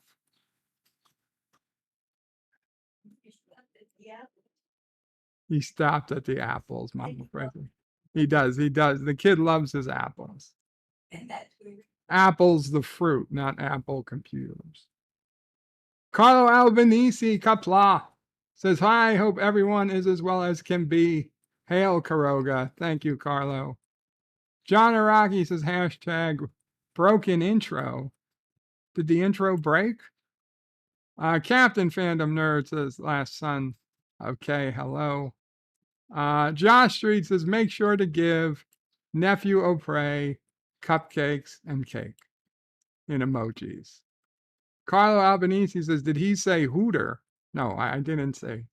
He stopped at the apples, Mama Presley. He does. The kid loves his apples. And that's weird. Apples, the fruit, not Apple computers. Carlo Albanese Kapla says, hi, hope everyone is as well as can be. Hail, Karoga. Thank you, Carlo. John Araki says, hashtag broken intro. Did the intro break? Captain Fandom Nerd says, last son. Okay, hello. Josh Street says, make sure to give Nephew O'Prey cupcakes and cake in emojis. Carlo Albanese says, did he say hooter? No, I didn't say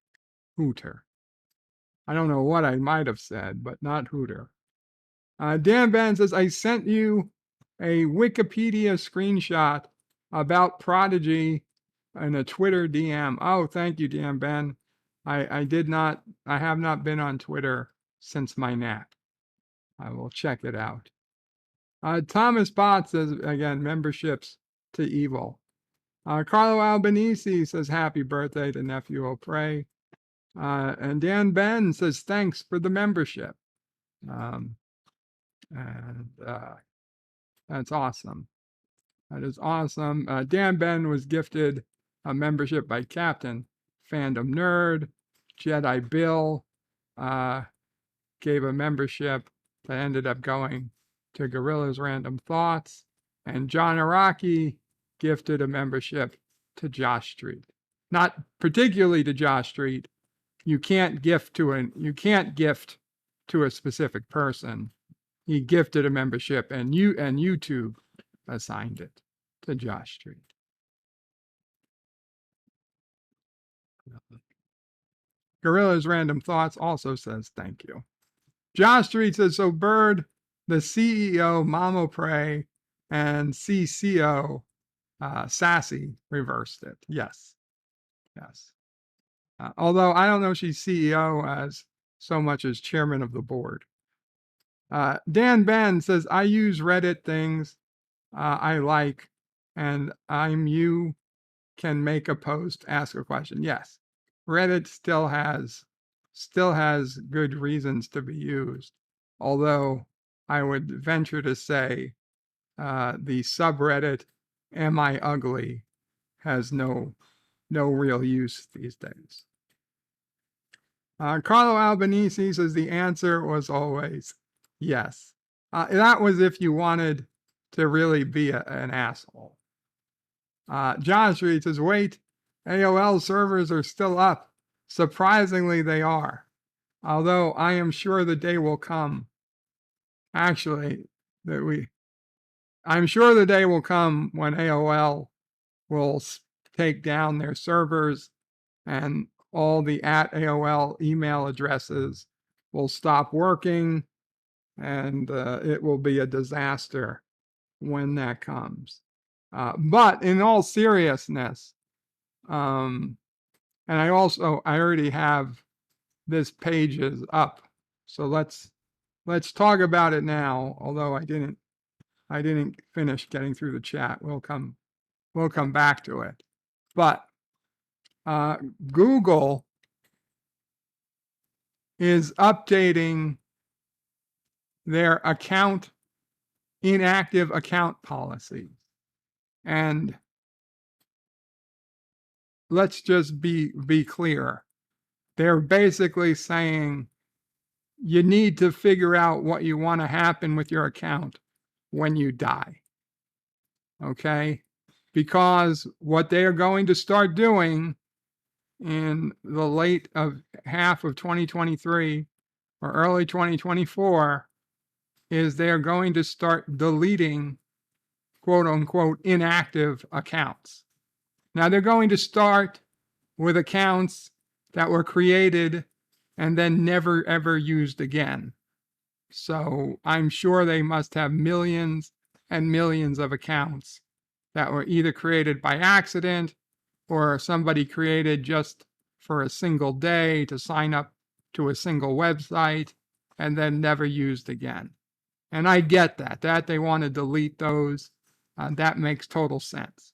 hooter. I don't know what I might have said, but not hooter. Dan Ben says, I sent you a Wikipedia screenshot about Prodigy in a Twitter DM. Oh, thank you, Dan Ben. I have not been on Twitter since my nap. I will check it out. Thomas Potts says, again, memberships to evil. Carlo Albanese says, happy birthday to Nephew O'Prey. And Dan Ben says, thanks for the membership. That's awesome. That is awesome. Dan Ben was gifted a membership by Captain Fandom Nerd. Jedi Bill gave a membership that ended up going to Gorilla's Random Thoughts. And John Araki gifted a membership to Josh Street. Not particularly to Josh Street. You can't gift to a specific person. He gifted a membership and YouTube assigned it to Josh Street. Gorilla's Random Thoughts also says thank you. Josh Street says, so Bird, the CEO, Mamo Prey, and CCO, Sassy, reversed it. Yes. Although I don't know if she's CEO as so much as chairman of the board. Dan Ben says, I use Reddit things I like, and you can make a post, ask a question. Yes. Reddit still has good reasons to be used, although I would venture to say the subreddit "Am I Ugly" has no real use these days. Carlo Albanese says the answer was always yes. That was if you wanted to really be an asshole. John Street says, wait, AOL servers are still up. Surprisingly, they are. Although I am sure the day will come, actually, I'm sure the day will come when AOL will take down their servers and all the @AOL email addresses will stop working, and it will be a disaster when that comes. But in all seriousness, and I already have this page is up, so let's talk about it now. Although I didn't finish getting through the chat. We'll come back to it. But Google is updating their inactive account policies. And let's just be clear. They're basically saying you need to figure out what you want to happen with your account when you die. Okay? Because what they are going to start doing in the late half of 2023 or early 2024 is they're going to start deleting quote unquote inactive accounts. Now they're going to start with accounts that were created and then never ever used again. So I'm sure they must have millions and millions of accounts that were either created by accident or somebody created just for a single day to sign up to a single website and then never used again. And I get that they want to delete those. That makes total sense.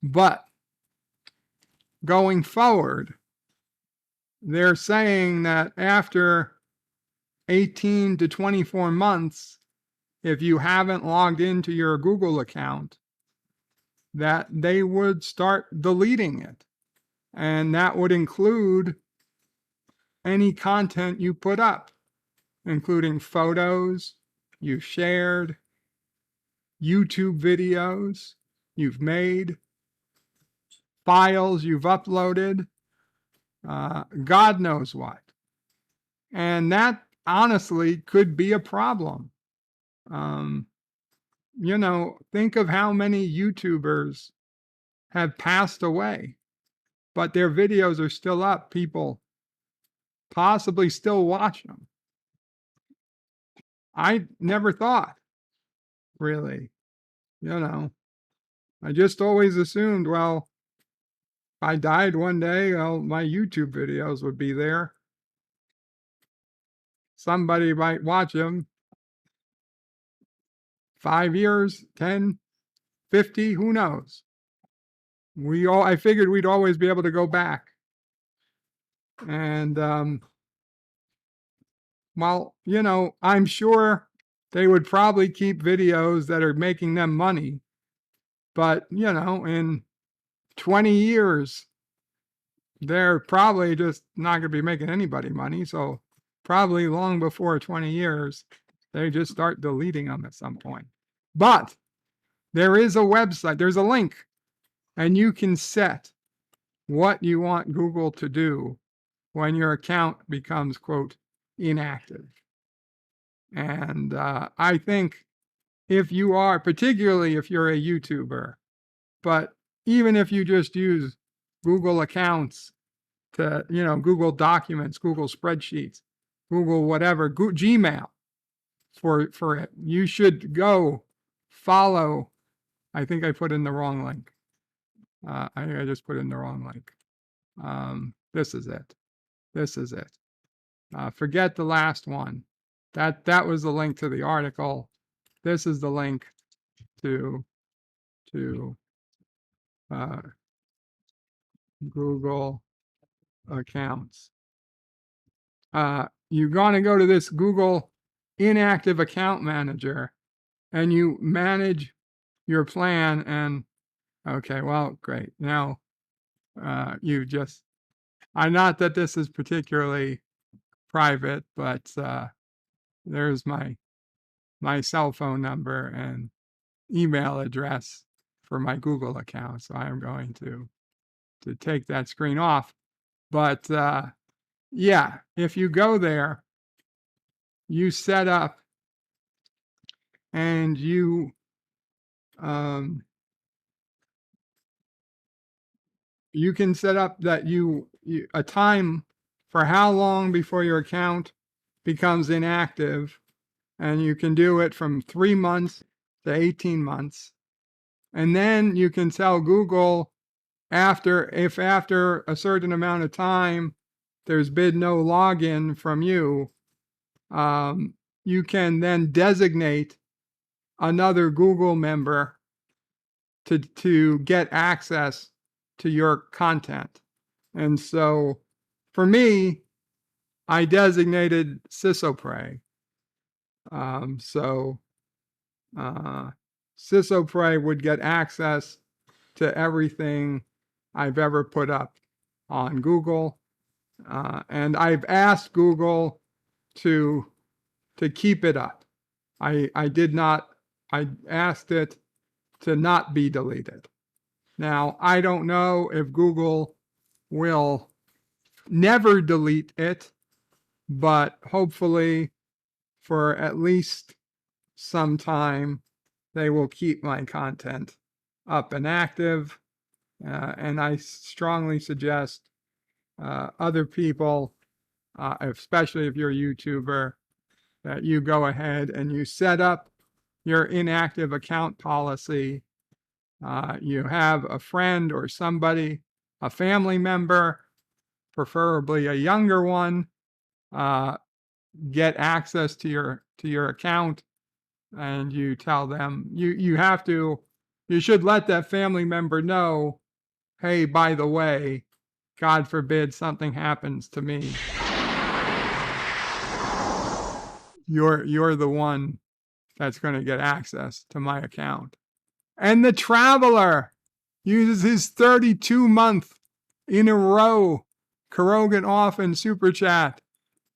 But going forward, they're saying that after 18 to 24 months, if you haven't logged into your Google account, that they would start deleting it. And that would include any content you put up, including photos you shared, YouTube videos you've made, files you've uploaded, God knows what. And that honestly could be a problem. Think of how many YouTubers have passed away, but their videos are still up. People possibly still watch them. I never thought, really, I just always assumed, well, if I died one day, well, my YouTube videos would be there. Somebody might watch them 5 years, 10, 50, who knows? I figured we'd always be able to go back. And, well, I'm sure they would probably keep videos that are making them money. But, in 20 years, they're probably just not going to be making anybody money. So probably long before 20 years, they just start deleting them at some point. But there is a website, there's a link, and you can set what you want Google to do when your account becomes, quote, inactive. And I think if you are, particularly if you're a YouTuber, but even if you just use Google accounts to, Google Documents, Google Spreadsheets, Google whatever, Gmail for it, you should go follow. I think I put in the wrong link. I just put in the wrong link. This is it. This is it. Forget the last one. That was the link to the article. This is the link to Google accounts. You're going to go to this Google Inactive Account Manager and you manage your plan. And okay, well, great. Now you just, not that this is particularly private, but there's my cell phone number and email address for my Google account. So I'm going to take that screen off. But yeah, if you go there, you set up and you you can set up that you a time for how long before your account becomes inactive, and you can do it from 3 months to 18 months. And then you can tell Google if after a certain amount of time there's been no login from you, you can then designate another Google member to get access to your content. And so for me, I designated Sisopray. Sisopray would get access to everything I've ever put up on Google. And I've asked Google to keep it up. I asked it to not be deleted. Now, I don't know if Google will never delete it, but hopefully for at least some time, they will keep my content up and active. And I strongly suggest other people, especially if you're a YouTuber, that you go ahead and you set up your inactive account policy. You have a friend or somebody, a family member, preferably a younger one, get access to your account, and you tell them you should let that family member know, hey, by the way, God forbid something happens to me, you're the one that's going to get access to my account. And the Traveler uses his 32-month in a row Kurogan off in Super Chat.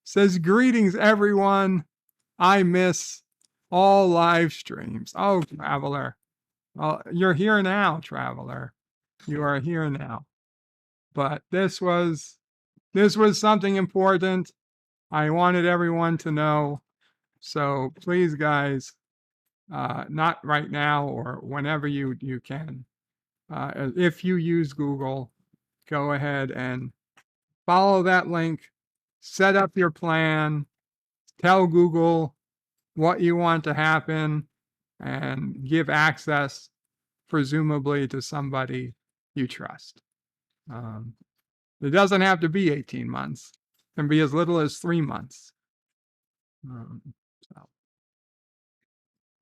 Says, greetings, everyone. I miss all live streams. Oh, Traveler. Well, you're here now, Traveler. You are here now. But this was something important. I wanted everyone to know. So please, guys, not right now or whenever you can. If you use Google, go ahead and follow that link, set up your plan, tell Google what you want to happen, and give access, presumably, to somebody you trust. It doesn't have to be 18 months. It can be as little as 3 months.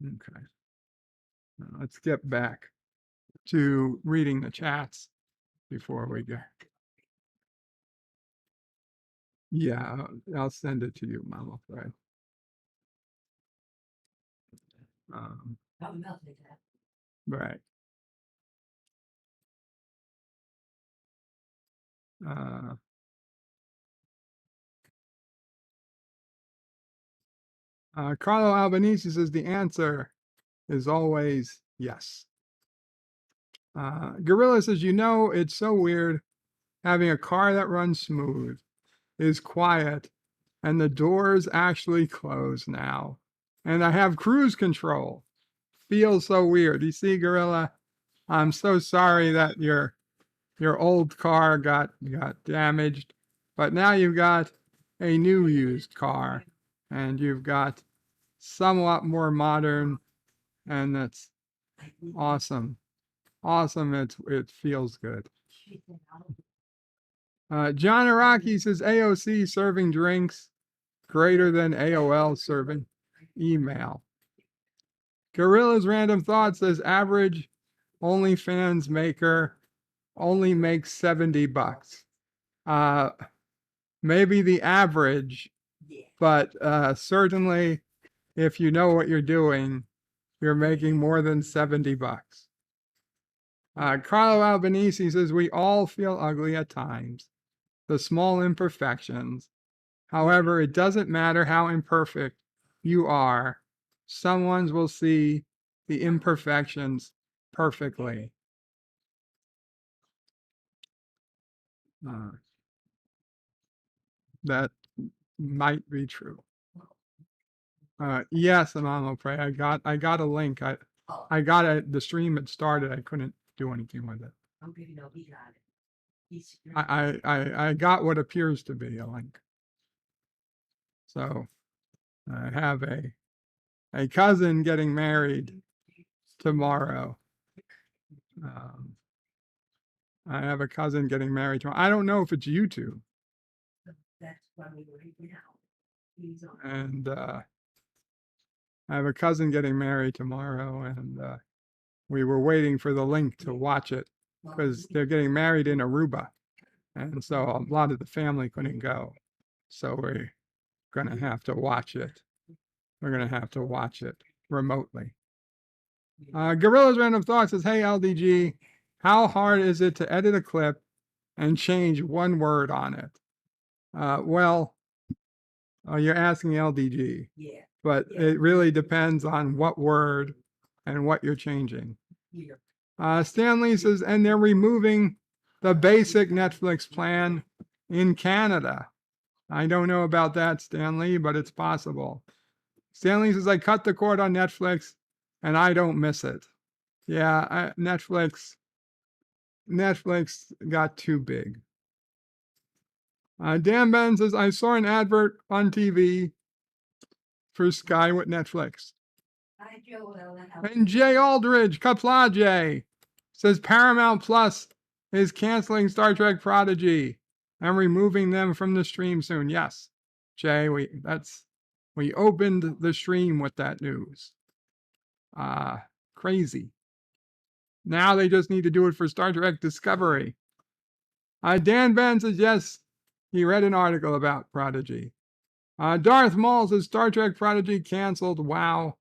Okay. Let's get back to reading the chats before we go. Yeah, I'll send it to you, Mama Fred. Right. Carlo Albanese says the answer is always yes. Gorilla says, it's so weird having a car that runs smooth, is quiet, and the doors actually close now. And I have cruise control. Feels so weird. You see, Gorilla, I'm so sorry that your old car got damaged, but now you've got a new used car, and you've got somewhat more modern, and that's awesome. Awesome. It feels good. John Araki says AOC serving drinks greater than AOL serving email. Gorilla's Random Thought says average OnlyFans maker only makes $70. Maybe the average, but certainly if you know what you're doing, you're making more than $70. Carlo Albanese says, we all feel ugly at times, the small imperfections. However, it doesn't matter how imperfect you are, someone will see the imperfections perfectly. That might be true. Yes, Anamo Pray. I got a link. I got it. The stream had started. I couldn't do anything with it. I got what appears to be a link. So I have a cousin getting married tomorrow. I have a cousin getting married tomorrow. I don't know if it's YouTube. And I have a cousin getting married tomorrow, and we were waiting for the link to watch it because they're getting married in Aruba. And so a lot of the family couldn't go. So we're going to have to watch it. We're going to have to watch it remotely. Gorilla's Random Thoughts says, hey, LDG, how hard is it to edit a clip and change one word on it? Well, you're asking LDG. Yeah. But it really depends on what word and what you're changing. Stanley says, and they're removing the basic Netflix plan in Canada. I don't know about that, Stanley, but it's possible. Stanley says, I cut the cord on Netflix and I don't miss it. Yeah, Netflix got too big. Dan Ben says, I saw an advert on TV for Sky with Netflix. And Jay Aldridge, Kaplaje, says Paramount Plus is canceling Star Trek Prodigy and removing them from the stream soon. Yes, Jay, we opened the stream with that news. Crazy. Now they just need to do it for Star Trek Discovery. Dan Ben says, yes, he read an article about Prodigy. Darth Maul says Star Trek Prodigy canceled. Wow.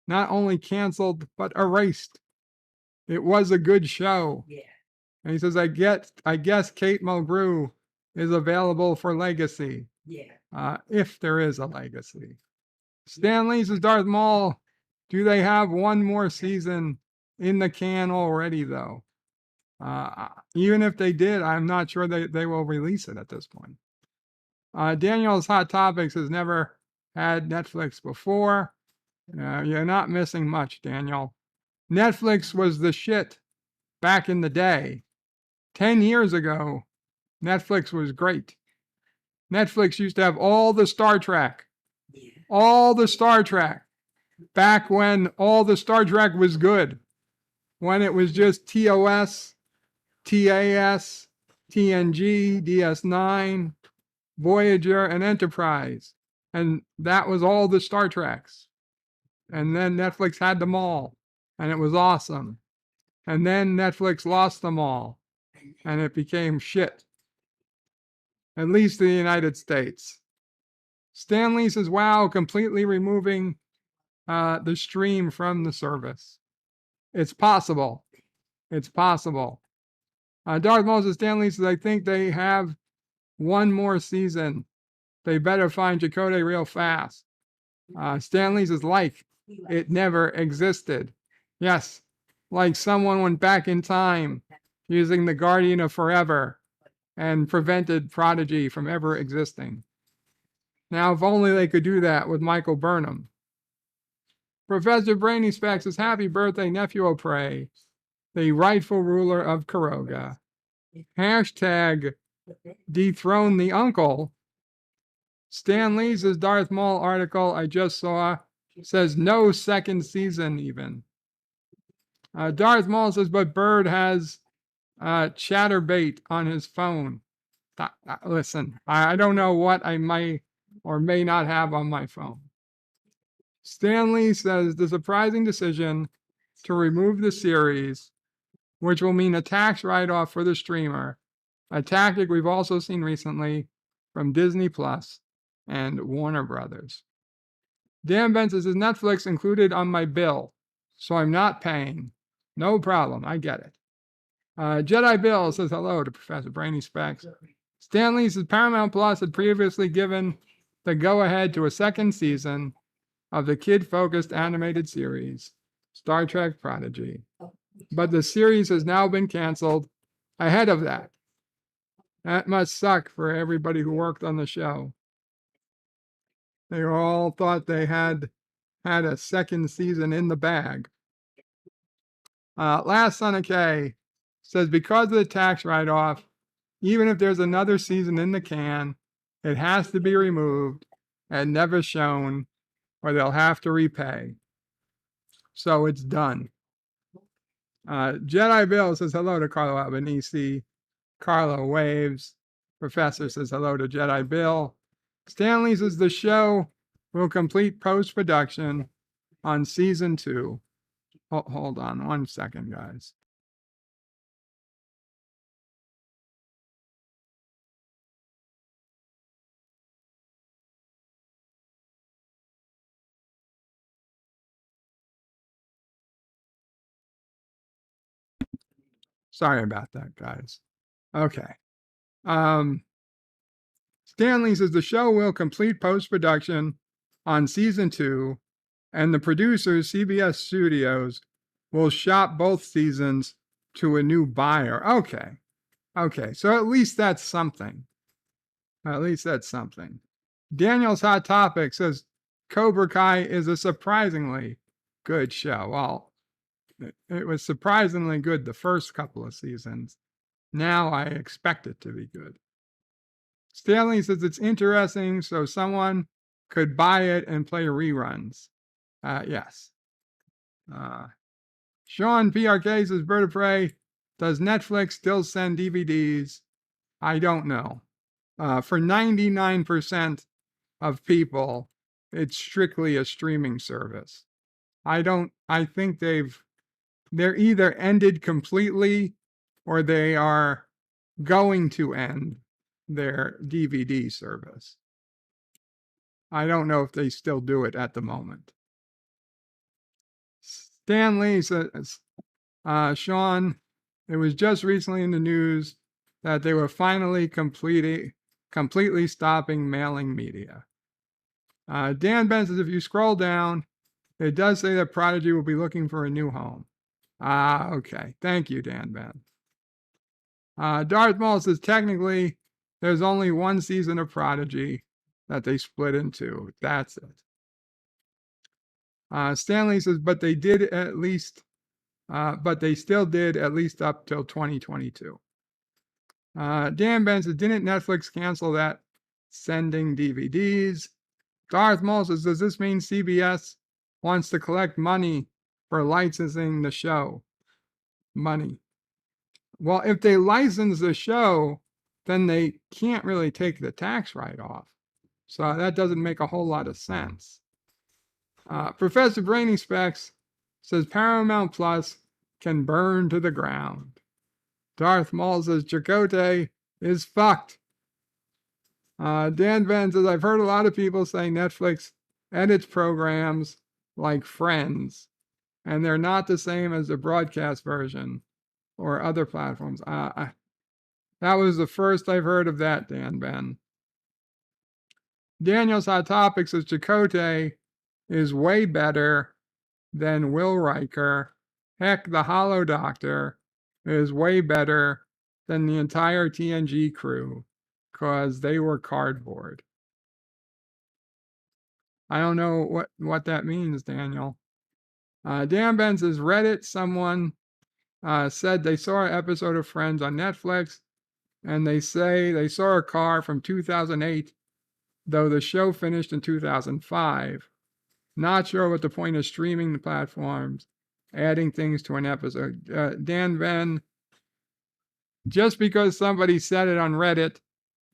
Not only canceled, but erased. It was a good show. Yeah. And he says, I guess Kate Mulgrew is available for Legacy. Yeah. If there is a Legacy. Stanley says, Darth Maul, do they have one more season in the can already, though? Even if they did, I'm not sure they will release it at this point. Daniel's Hot Topics has never had Netflix before. You're not missing much, Daniel. Netflix was the shit back in the day. 10 years ago, Netflix was great. Netflix used to have all the Star Trek. All the Star Trek. Back when all the Star Trek was good. When it was just TOS, TAS, TNG, DS9, Voyager, and Enterprise. And that was all the Star Treks. And then Netflix had them all, and it was awesome. And then Netflix lost them all, and it became shit. At least in the United States. Stanley says, wow, completely removing the stream from the service. It's possible. It's possible. Darth Moses Stanley says, I think they have one more season. They better find Chakotay real fast. Stanley says, like it never existed. Yes, like someone went back in time using the Guardian of Forever and prevented Prodigy from ever existing. Now, if only they could do that with Michael Burnham. Professor Brainy Specs says, happy birthday, Nephew O'Prey, the rightful ruler of Karoga. Hashtag dethrone the uncle. Stan Lee's Darth Maul article I just saw says no second season even. Darth Maul says, but Bird has Chatterbait on his phone. Listen, I don't know what I might or may not have on my phone. Stanley says the surprising decision to remove the series, which will mean a tax write-off for the streamer, a tactic we've also seen recently from Disney Plus and Warner Brothers. Dan Ben says, is Netflix included on my bill? So I'm not paying. No problem. I get it. Jedi Bill says hello to Professor Brainy Specs. Stanley says Paramount Plus had previously given the go-ahead to a second season of the kid-focused animated series, Star Trek Prodigy. But the series has now been canceled ahead of that. That must suck for everybody who worked on the show. They all thought they had a second season in the bag. Last Son of K says because of the tax write-off, even if there's another season in the can, it has to be removed and never shown, or they'll have to repay. So it's done. Jedi Bill says hello to Carlo Albanese. Carlo waves. Professor says hello to Jedi Bill. Stanley says the show will complete post-production on season 2. Hold on 1 second, guys. Sorry about that, guys. Okay. Stanley says the show will complete post-production on season 2, and the producers, CBS Studios, will shop both seasons to a new buyer. Okay, so at least that's something. Daniel's Hot Topic says Cobra Kai is a surprisingly good show. Well, it was surprisingly good the first couple of seasons. Now I expect it to be good. Stanley says it's interesting, so someone could buy it and play reruns. Yes. Sean PRK says, Bird of Prey, does Netflix still send DVDs? I don't know. For 99% of people, it's strictly a streaming service. I think they're either ended completely or they are going to end their DVD service. I don't know if they still do it at the moment. Stanley says, Sean, it was just recently in the news that they were finally completely stopping mailing media. Dan Ben says, if you scroll down, it does say that Prodigy will be looking for a new home. Okay. Thank you, Dan Ben. Darth Maul says, technically, there's only one season of Prodigy that they split in 2. That's it. Stanley says, but they still did at least up till 2022. Dan Ben says, didn't Netflix cancel that sending DVDs? Darth Maul says, does this mean CBS wants to collect money for licensing the show? Money. Well, if they license the show, then they can't really take the tax write-off. So that doesn't make a whole lot of sense. Professor Brainy Specs says Paramount Plus can burn to the ground. Darth Maul says Chakotay is fucked. Dan Ben says, I've heard a lot of people say Netflix edits programs like Friends, and they're not the same as the broadcast version or other platforms. That was the first I've heard of that, Dan Ben. Daniel's Hot Topic says Chakotay is way better than Will Riker. Heck, the Hollow Doctor is way better than the entire TNG crew because they were cardboard. I don't know what that means, Daniel. Dan Ben says Reddit, someone said they saw an episode of Friends on Netflix, and they say they saw a car from 2008, though the show finished in 2005. Not sure what the point of streaming the platforms, adding things to an episode. Dan Ben, just because somebody said it on Reddit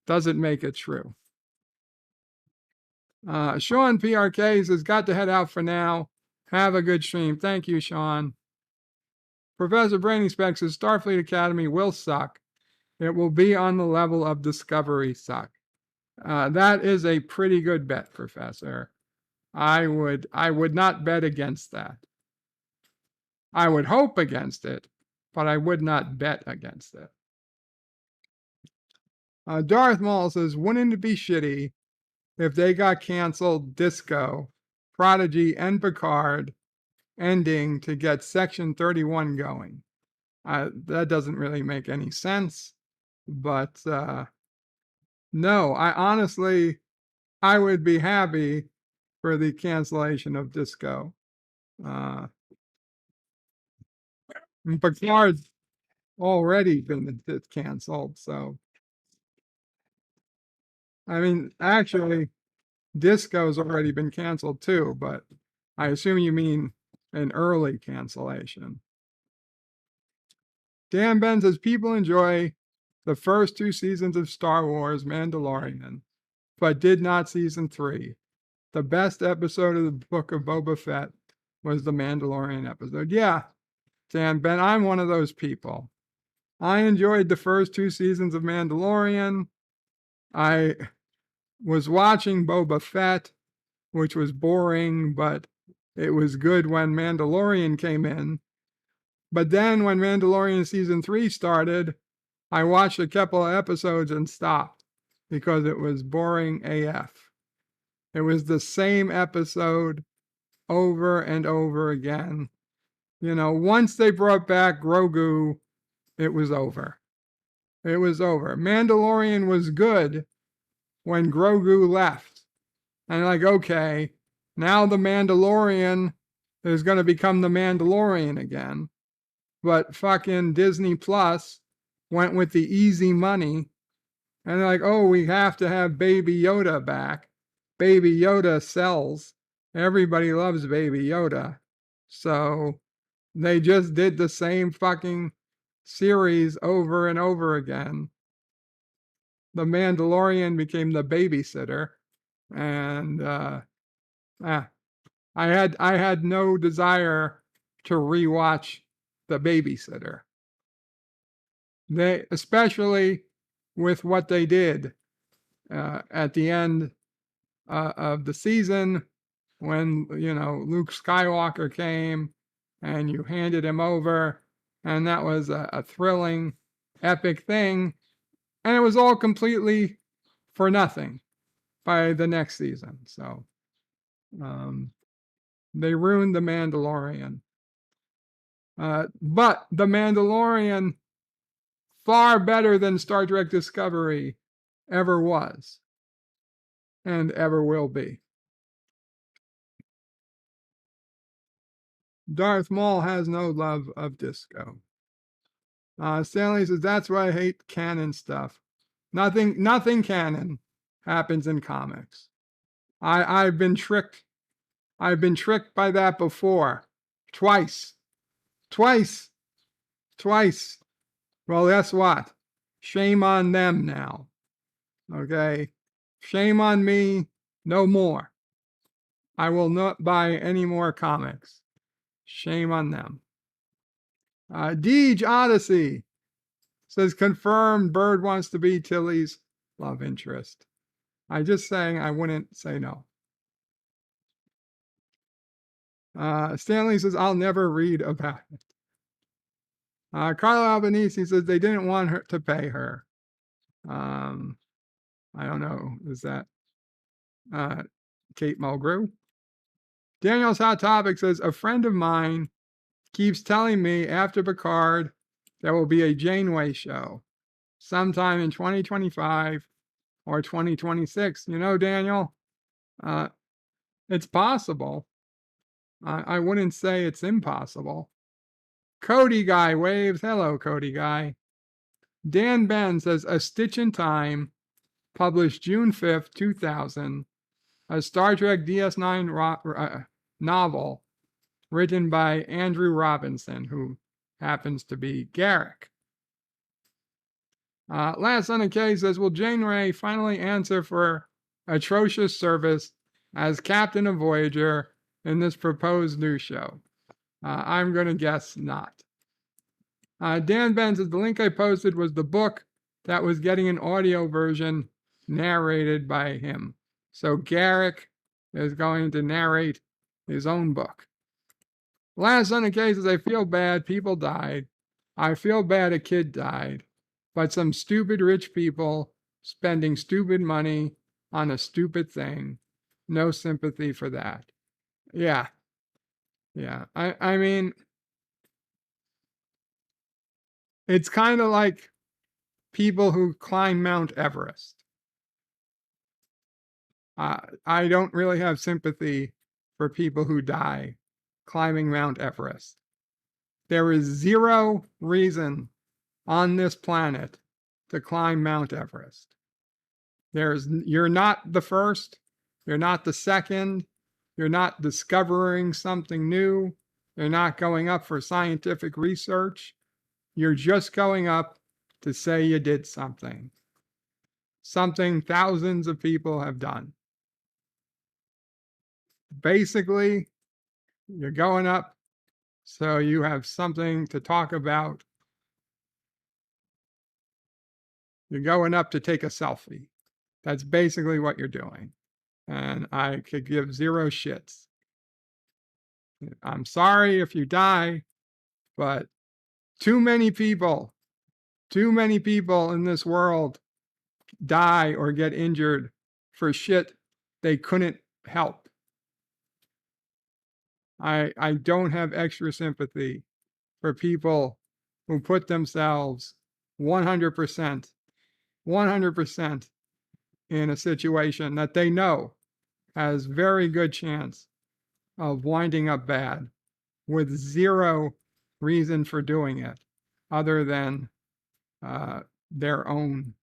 doesn't make it true. Sean PRK says, got to head out for now. Have a good stream. Thank you, Sean. Professor Brainy Specs says, Starfleet Academy will suck. It will be on the level of Discovery suck. That is a pretty good bet, Professor. I would not bet against that. I would hope against it, but I would not bet against it. Darth Maul says, wouldn't it be shitty if they got canceled Disco, Prodigy, and Picard ending to get Section 31 going? That doesn't really make any sense, but no, I would be happy for the cancellation of Disco. Picard's already been canceled, so I mean, actually, Disco's already been canceled too, but I assume you mean an early cancellation. Dan Ben says people enjoy the first 2 seasons of Star Wars Mandalorian, but did not season 3. The best episode of the Book of Boba Fett was the Mandalorian episode. Yeah, Dan Ben, I'm one of those people. I enjoyed the first 2 seasons of Mandalorian. I was watching Boba Fett, which was boring, but it was good when Mandalorian came in. But then when Mandalorian season 3 started, I watched a couple of episodes and stopped because it was boring AF. It was the same episode over and over again. You know, once they brought back Grogu, it was over. It was over. Mandalorian was good when Grogu left. And like, okay, now the Mandalorian is going to become the Mandalorian again. But fucking Disney Plus went with the easy money. And they're like, oh, we have to have Baby Yoda back. Baby Yoda sells. Everybody loves Baby Yoda. So they just did the same fucking series over and over again. The Mandalorian became the babysitter. And I had no desire to rewatch The Babysitter. They, especially with what they did at the end of the season, when Luke Skywalker came and you handed him over, and that was a thrilling, epic thing, and it was all completely for nothing by the next season. So they ruined The Mandalorian. But The Mandalorian, far better than Star Trek Discovery ever was and ever will be. Darth Maul has no love of disco. Stanley says, that's why I hate canon stuff. Nothing canon happens in comics. I've been tricked. I've been tricked by that before. Twice. Well, guess what? Shame on them now. Okay? Shame on me. No more. I will not buy any more comics. Shame on them. Deej Odyssey says, confirmed Bird wants to be Tilly's love interest. I just saying I wouldn't say no. Stanley says, I'll never read about it. Carlo Albanese says they didn't want her to pay her. I don't know. Is that Kate Mulgrew? Daniel's Hot Topic says, a friend of mine keeps telling me after Picard there will be a Janeway show sometime in 2025 or 2026. You know, Daniel, it's possible. I wouldn't say it's impossible. Cody Guy waves. Hello, Cody Guy. Dan Ben says, A Stitch in Time, published June 5th, 2000, a Star Trek DS9 novel written by Andrew Robinson, who happens to be Garrick. Last Son of K says, will Janeway finally answer for atrocious service as captain of Voyager in this proposed new show? I'm going to guess not. Dan Ben says, the link I posted was the book that was getting an audio version narrated by him. So Garrick is going to narrate his own book. Last on the cases, I feel bad. People died. I feel bad a kid died. But some stupid rich people spending stupid money on a stupid thing. No sympathy for that. Yeah. Yeah. I mean, it's kind of like people who climb Mount Everest. I don't really have sympathy for people who die climbing Mount Everest. There is zero reason on this planet to climb Mount Everest. You're not the first, you're not the second, you're not discovering something new, you're not going up for scientific research. You're just going up to say you did something. Something thousands of people have done. Basically, you're going up so you have something to talk about. You're going up to take a selfie. That's basically what you're doing. And I could give zero shits. I'm sorry if you die, but too many people in this world die or get injured for shit they couldn't help. I don't have extra sympathy for people who put themselves 100% in a situation that they know has very good chance of winding up bad with zero reason for doing it other than their own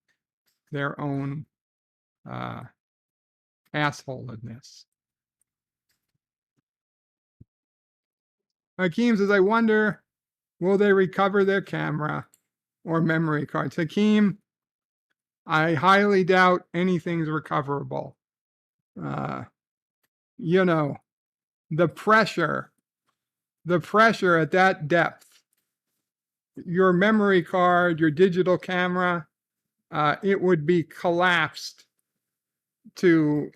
assholedness. Hakeem says, I wonder, will they recover their camera or memory cards? Hakeem, I highly doubt anything's recoverable. You know, the pressure at that depth, your memory card, your digital camera, it would be collapsed to,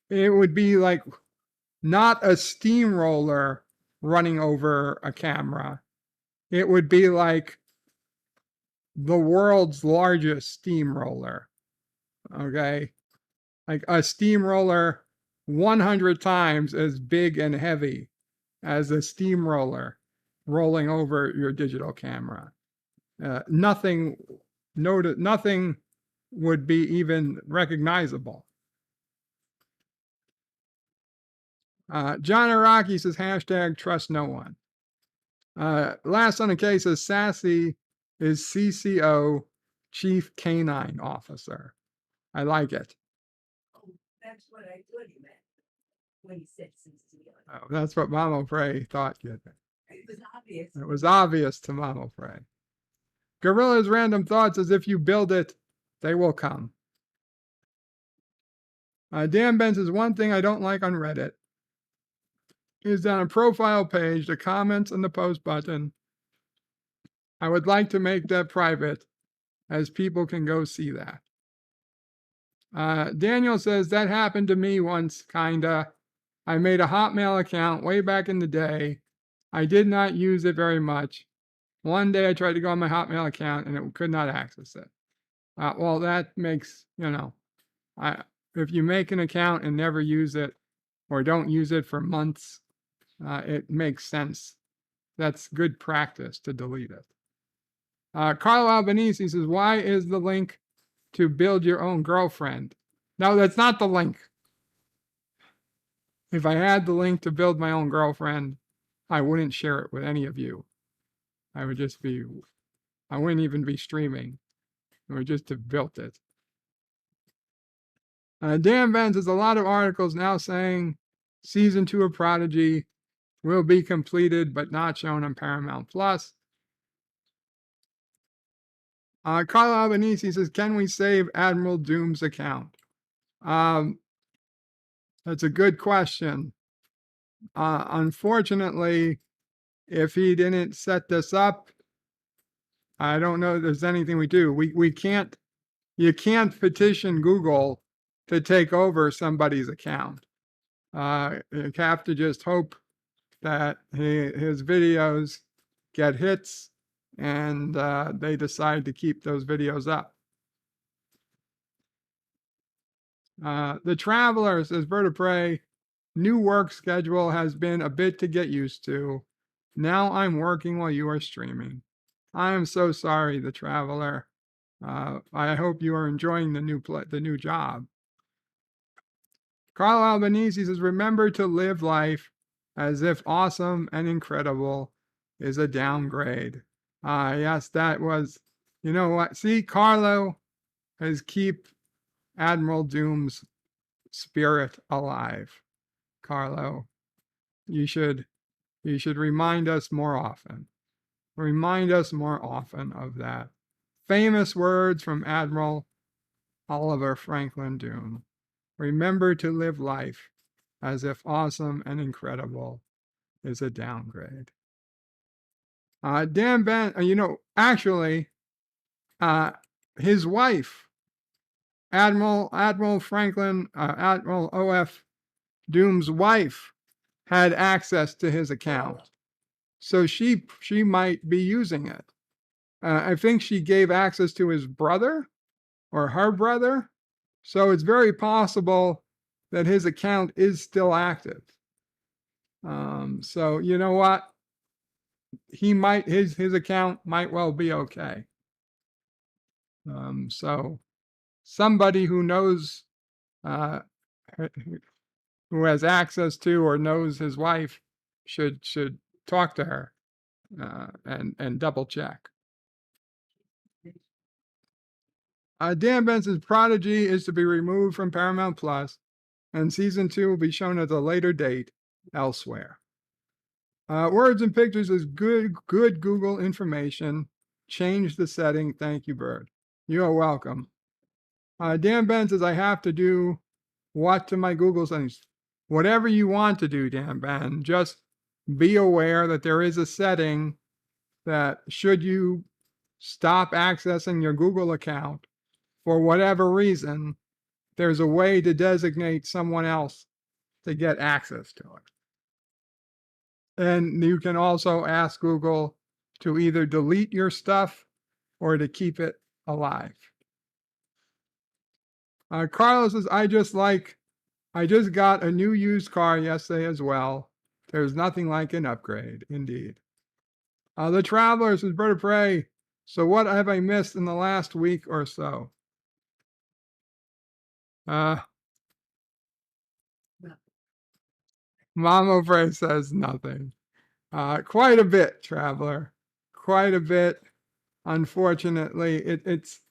it would be like not a steamroller running over a camera. It would be like the world's largest steamroller. Okay. Like a steamroller 100 times as big and heavy as a steamroller rolling over your digital camera. Nothing would be even recognizable. John Araki says, hashtag trust no one. Last on the case is Sassy is CCO, Chief Canine Officer. I like it. Oh, that's what I thought he meant when he said CCO. Oh, that's what Mama Frey thought. It was obvious. It was obvious to Mama Frey. Gorilla's Random Thoughts is if you build it, they will come. Dan Ben says, one thing I don't like on Reddit is on a profile page, the comments and the post button. I would like to make that private as people can go see that. Daniel says, that happened to me once, kinda. I made a Hotmail account way back in the day. I did not use it very much. One day I tried to go on my Hotmail account and it could not access it. Well, that makes, if you make an account and never use it or don't use it for months, it makes sense. That's good practice to delete it. Carlo Albanese says, why is the link to build your own girlfriend? No, that's not the link. If I had the link to build my own girlfriend, I wouldn't share it with any of you. I wouldn't even be streaming. I would just have built it. Dan Vance has a lot of articles now saying season 2 of Prodigy will be completed but not shown on Paramount Plus. Carlo Albanese says, can we save Admiral Doom's account? That's a good question. Unfortunately, if he didn't set this up, I don't know if there's anything we do. We can't, you can't petition Google to take over somebody's account. You have to just hope that his videos get hits and they decide to keep those videos up. The Traveler says, Bird of Prey, new work schedule has been a bit to get used to. Now I'm working while you are streaming. I am so sorry, The Traveler. I hope you are enjoying the new job. Carl Albanese says, remember to live life as if awesome and incredible is a downgrade. Yes, that was, you know what? See, Carlo has keep Admiral Doom's spirit alive. Carlo, you should remind us more often. Remind us more often of that. Famous words from Admiral Oliver Franklin Doom. Remember to live life as if awesome and incredible is a downgrade. Dan Ben, actually, his wife, Admiral Franklin, Admiral O.F. Doom's wife, had access to his account, so she might be using it. I think she gave access to his brother or her brother, so it's very possible that his account is still active. So you know what? He might, his account might well be okay. So somebody who knows, who has access to or knows his wife should talk to her and double check. Dan Benson's Prodigy is to be removed from Paramount Plus, and season 2 will be shown at a later date elsewhere. Words and pictures is good Google information. Change the setting. Thank you, Bird. You are welcome. Dan Ben says, I have to do what to my Google settings? Whatever you want to do, Dan Ben. Just be aware that there is a setting that should you stop accessing your Google account for whatever reason, there's a way to designate someone else to get access to it. And you can also ask Google to either delete your stuff or to keep it alive. Carlos says, I just got a new used car yesterday as well. There's nothing like an upgrade, indeed. The Traveler says, Bird of Prey, so what have I missed in the last week or so? Mama Prey says nothing. Quite a bit, Traveler. Quite a bit. Unfortunately, it's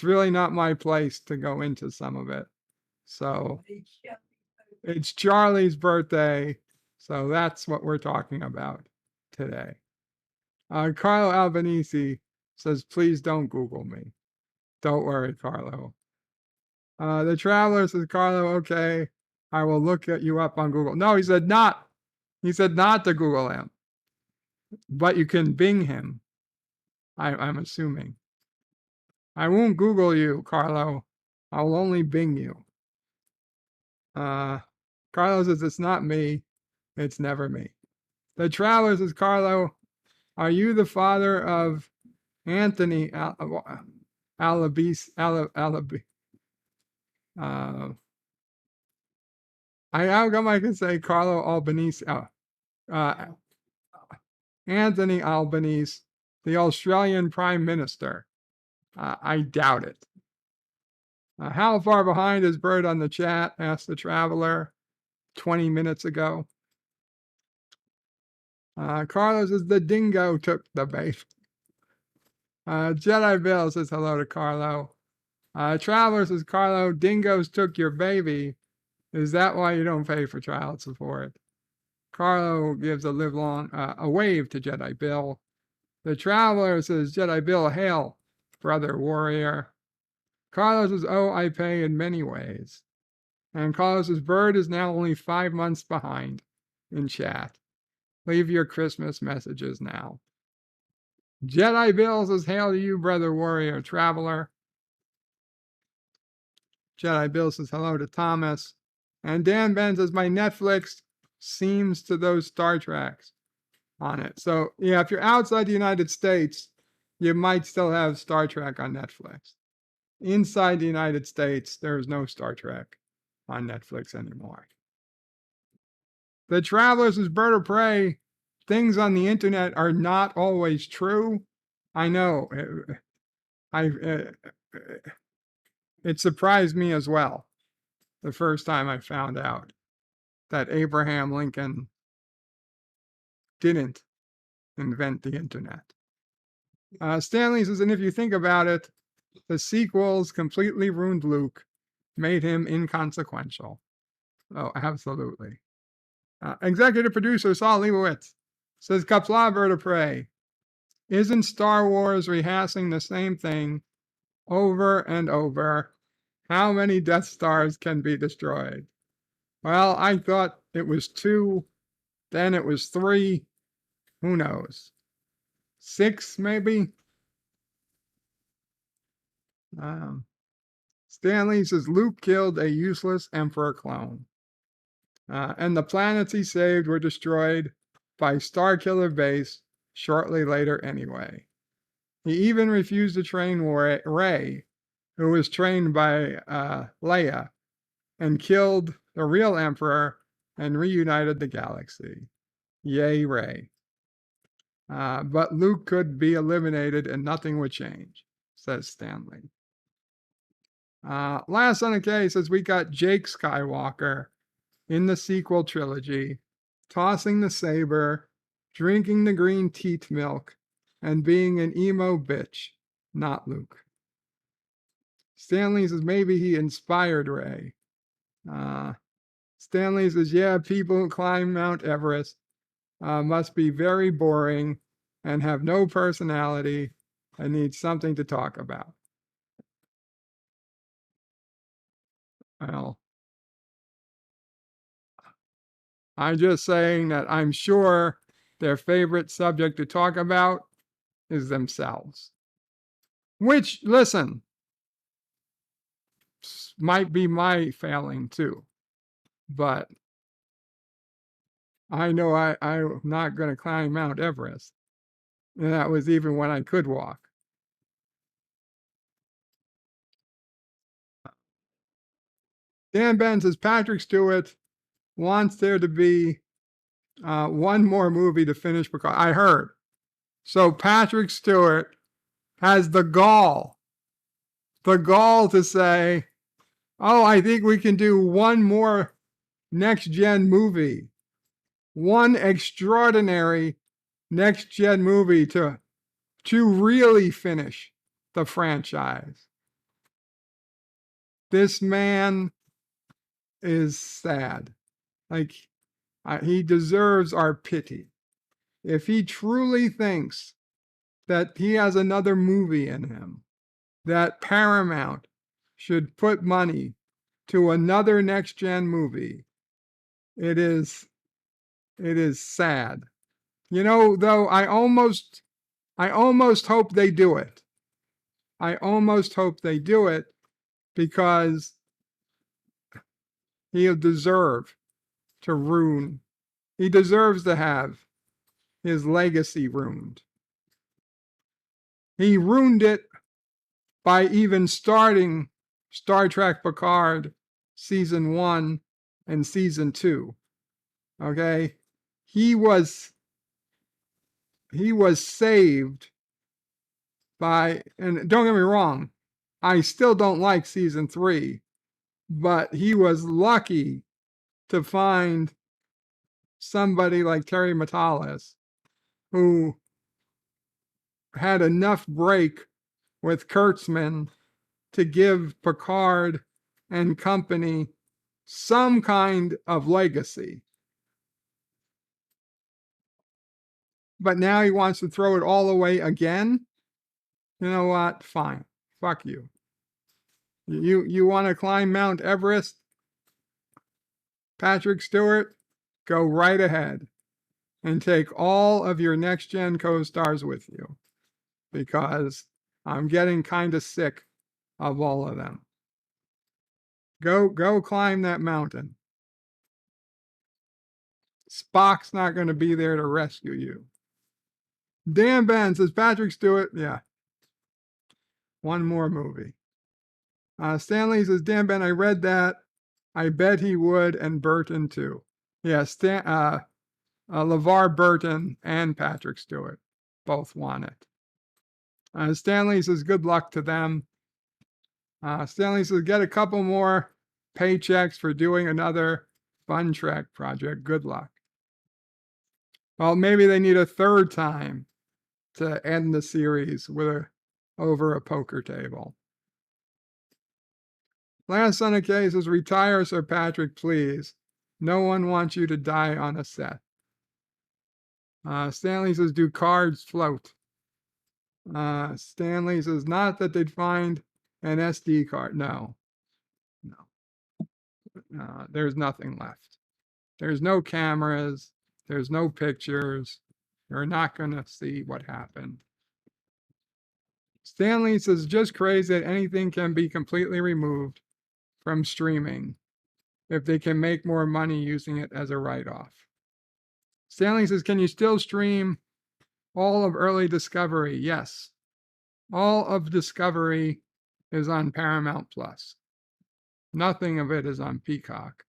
really not my place to go into some of it. So it's Charlie's birthday, so that's what we're talking about today. Carlo Albanese says, please don't Google me. Don't worry, Carlo. The Traveler says, Carlo, okay, I will look you up on Google. No, he said not. He said not to Google him. But you can Bing him, I'm assuming. I won't Google you, Carlo. I'll only Bing you. Carlo says, it's not me. It's never me. The Traveler says, Carlo, are you the father of Anthony Alabese? How come I can say Carlo Albanese? Anthony Albanese, the Australian Prime Minister. I doubt it. How far behind is Bird on the chat? Asked the Traveler 20 minutes ago. Carlos says the dingo took the baby. Jedi Bill says hello to Carlo. Traveler says, Carlo, dingoes took your baby. Is that why you don't pay for child support? Carlo gives a a wave to Jedi Bill. The Traveler says, Jedi Bill, hail, brother warrior. Carlo says, oh, I pay in many ways. And Carlo says, Bird is now only 5 months behind in chat. Leave your Christmas messages now. Jedi Bill says, hail to you, brother warrior traveler. Jedi Bill says hello to Thomas. And Dan Ben says, my Netflix seems to those Star Treks on it. So yeah, if you're outside the United States, you might still have Star Trek on Netflix. Inside the United States, there is no Star Trek on Netflix anymore. The Travelers is Bird of Prey. Things on the internet are not always true. I know. It surprised me as well the first time I found out that Abraham Lincoln didn't invent the internet. Stanley says, and if you think about it, the sequels completely ruined Luke, made him inconsequential. Oh, absolutely. Executive producer Saul Leibowitz says, Kapla, Bird of Prey. Isn't Star Wars rehashing the same thing over and over? How many Death Stars can be destroyed? Well, I thought it was 2, then it was 3. Who knows? 6, maybe? Stanley says Luke killed a useless Emperor clone. And the planets he saved were destroyed by Starkiller Base shortly later anyway. He even refused to train Rey, who was trained by Leia, and killed the real Emperor and reunited the galaxy. Yay, Rey. But Luke could be eliminated and nothing would change, says Stanley. Last on the case says we got Jake Skywalker in the sequel trilogy, tossing the saber, drinking the green teat milk, and being an emo bitch, not Luke. Stanley says maybe he inspired Rey. Stanley says, yeah, people who climb Mount Everest must be very boring and have no personality and need something to talk about. Well, I'm just saying that I'm sure their favorite subject to talk about is themselves. Which, listen, might be my failing too. But I know I'm not going to climb Mount Everest. And that was even when I could walk. Dan Ben says Patrick Stewart wants there to be one more movie to finish because I heard. So Patrick Stewart has the gall to say, oh, I think we can do one more next gen movie, one extraordinary next gen movie to really finish the franchise. This man is sad. Like, he deserves our pity. If he truly thinks that he has another movie in him, that Paramount should put money to another next gen movie, it is sad. You know, though, I almost hope they do it. I almost hope they do it because he'll deserve to ruin. He deserves to have his legacy ruined. He ruined it by even starting Star Trek Picard season 1 and season 2. Okay? He was saved by, and don't get me wrong, I still don't like season 3, but he was lucky to find somebody like Terry Matalas who had enough break with Kurtzman to give Picard and company some kind of legacy. But now he wants to throw it all away again. You know what? Fine. Fuck you. You want to climb Mount Everest? Patrick Stewart, go right ahead and take all of your next gen co-stars with you. because I'm getting kind of sick of all of them. Go climb that mountain. Spock's not going to be there to rescue you. Dan Ben says Patrick Stewart. Yeah. One more movie. Stanley says, Dan Ben, I read that. I bet he would, and Burton too. Yeah, LeVar Burton and Patrick Stewart both want it. Stanley says, good luck to them. Stanley says, get a couple more paychecks for doing another Fun Trek project. Good luck. Well, maybe they need a third time to end the series with over a poker table. Last Son of K says, retire, Sir Patrick, please. No one wants you to die on a set. Stanley says, do cards float? Stanley says, not that they'd find an SD card. No. There's nothing left. There's no cameras. There's no pictures. You're not going to see what happened. Stanley says, just crazy that anything can be completely removed from streaming if they can make more money using it as a write-off. Stanley says, can you still stream all of early Discovery? Yes. All of Discovery is on Paramount Plus. Nothing of it is on Peacock.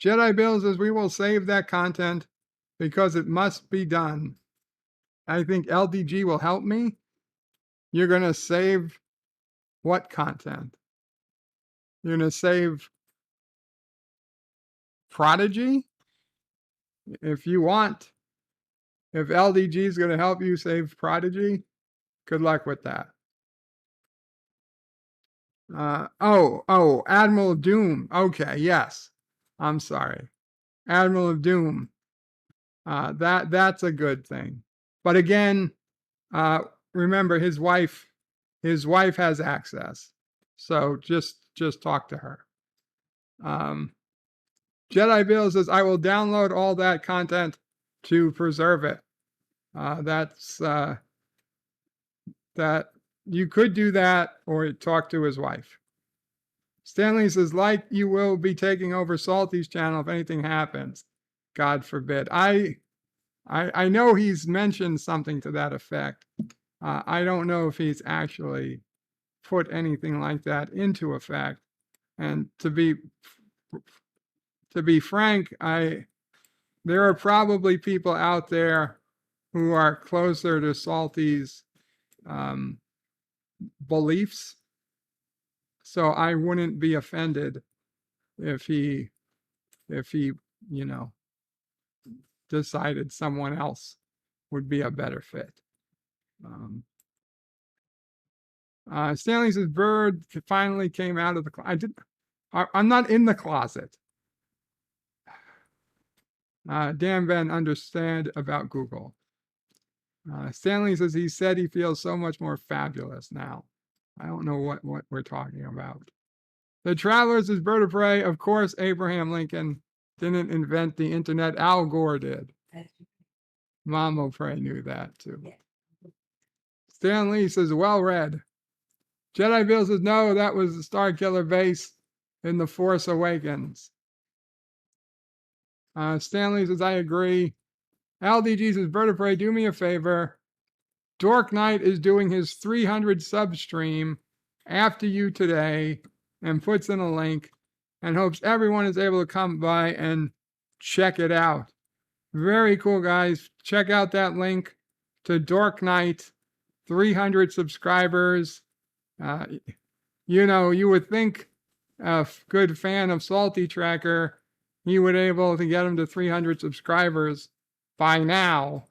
Jedi Bill says, we will save that content because it must be done. I think LDG will help me. You're going to save what content? You're going to save Prodigy? If you want, if LDG is going to help you save Prodigy, good luck with that. Admiral of Doom. Okay, yes. I'm sorry. Admiral of Doom. That's a good thing. But again, remember his wife has access. So just talk to her. Jedi Bill says, I will download all that content to preserve it. That you could do that or talk to his wife. Stanley says, like you will be taking over Salty's channel if anything happens. God forbid. I know he's mentioned something to that effect. I don't know if he's actually put anything like that into effect. And to be frank, there are probably people out there who are closer to Salty's beliefs. So I wouldn't be offended if he, decided someone else would be a better fit. Stanley says, Bird finally came out of the closet. I'm not in the closet. Dan Ben understand about Google. Stanley says he said he feels so much more fabulous now. I don't know what we're talking about. The Travelers is Bird of Prey. Of course, Abraham Lincoln didn't invent the internet. Al Gore did. Mama Prey knew that too. Stan Lee says, well read. Jedi Bill says, no, that was the Star Killer base in The Force Awakens. Stanley says, I agree. LDG says, Bird of Prey, do me a favor. Dork Knight is doing his 300 sub stream after you today and puts in a link and hopes everyone is able to come by and check it out. Very cool, guys. Check out that link to Dork Knight, 300 subscribers. You would think a good fan of Salty Tracker, he would able to get him to 300 subscribers by now,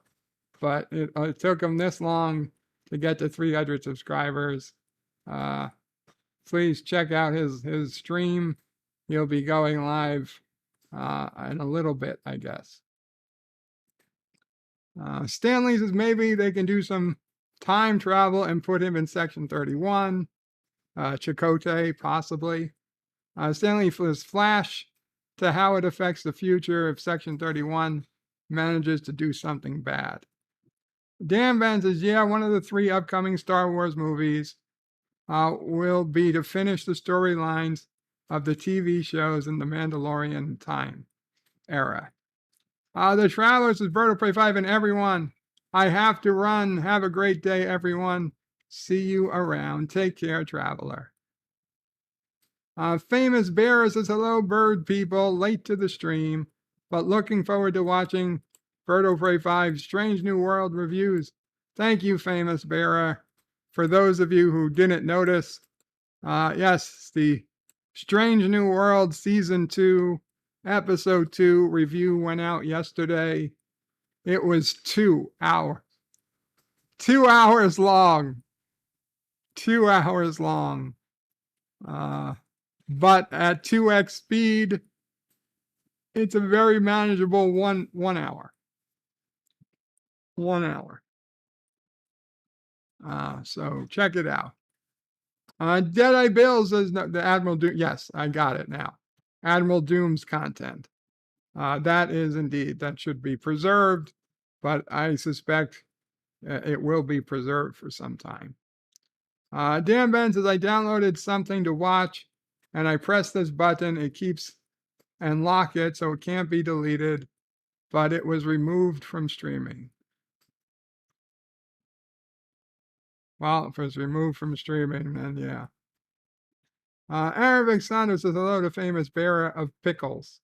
but it took him this long to get to 300 subscribers. Please check out his stream. He'll be going live in a little bit, I guess. Stanley says maybe they can do some time travel and put him in Section 31. Chakotay, possibly. Stanley says flash to how it affects the future if Section 31 manages to do something bad. Dan Ben says, yeah, one of the 3 upcoming Star Wars movies will be to finish the storylines of the TV shows in the Mandalorian time era. The Travelers is Bird of Prey 5, and everyone, I have to run. Have a great day, everyone. See you around. Take care, Traveler. Famous Bear says, hello, bird people. Late to the stream, but looking forward to watching Bird of Prey 5 Strange New World reviews. Thank you, Famous Bearer. For those of you who didn't notice, yes, the Strange New World Season 2, Episode 2 review went out yesterday. It was 2 hours. 2 hours long. 2 hours long. But at 2x speed, it's a very manageable 1 hour. 1 hour. So check it out. Deadeye Bill says the Admiral Doom. Yes, I got it now. Admiral Doom's content. That is indeed, that should be preserved, but I suspect it will be preserved for some time. Dan Ben says, I downloaded something to watch and I press this button. It keeps and lock it so it can't be deleted, but it was removed from streaming. Well, if it was removed from streaming, then yeah. Arabic Sanders says, hello to famous bearer of pickles.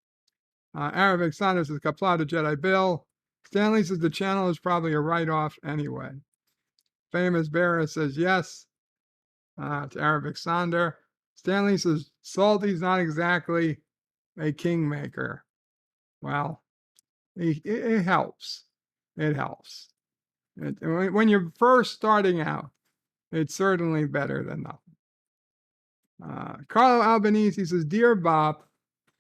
Arabic Sanders says, Kapla to Jedi Bill. Stanley says, the channel is probably a write-off anyway. Famous bearer says, yes. To Arabic Sander. Stanley says, Salty's not exactly a kingmaker. Well, it helps. It helps. When you're first starting out, it's certainly better than nothing. Carlo Albanese says, Dear Bob,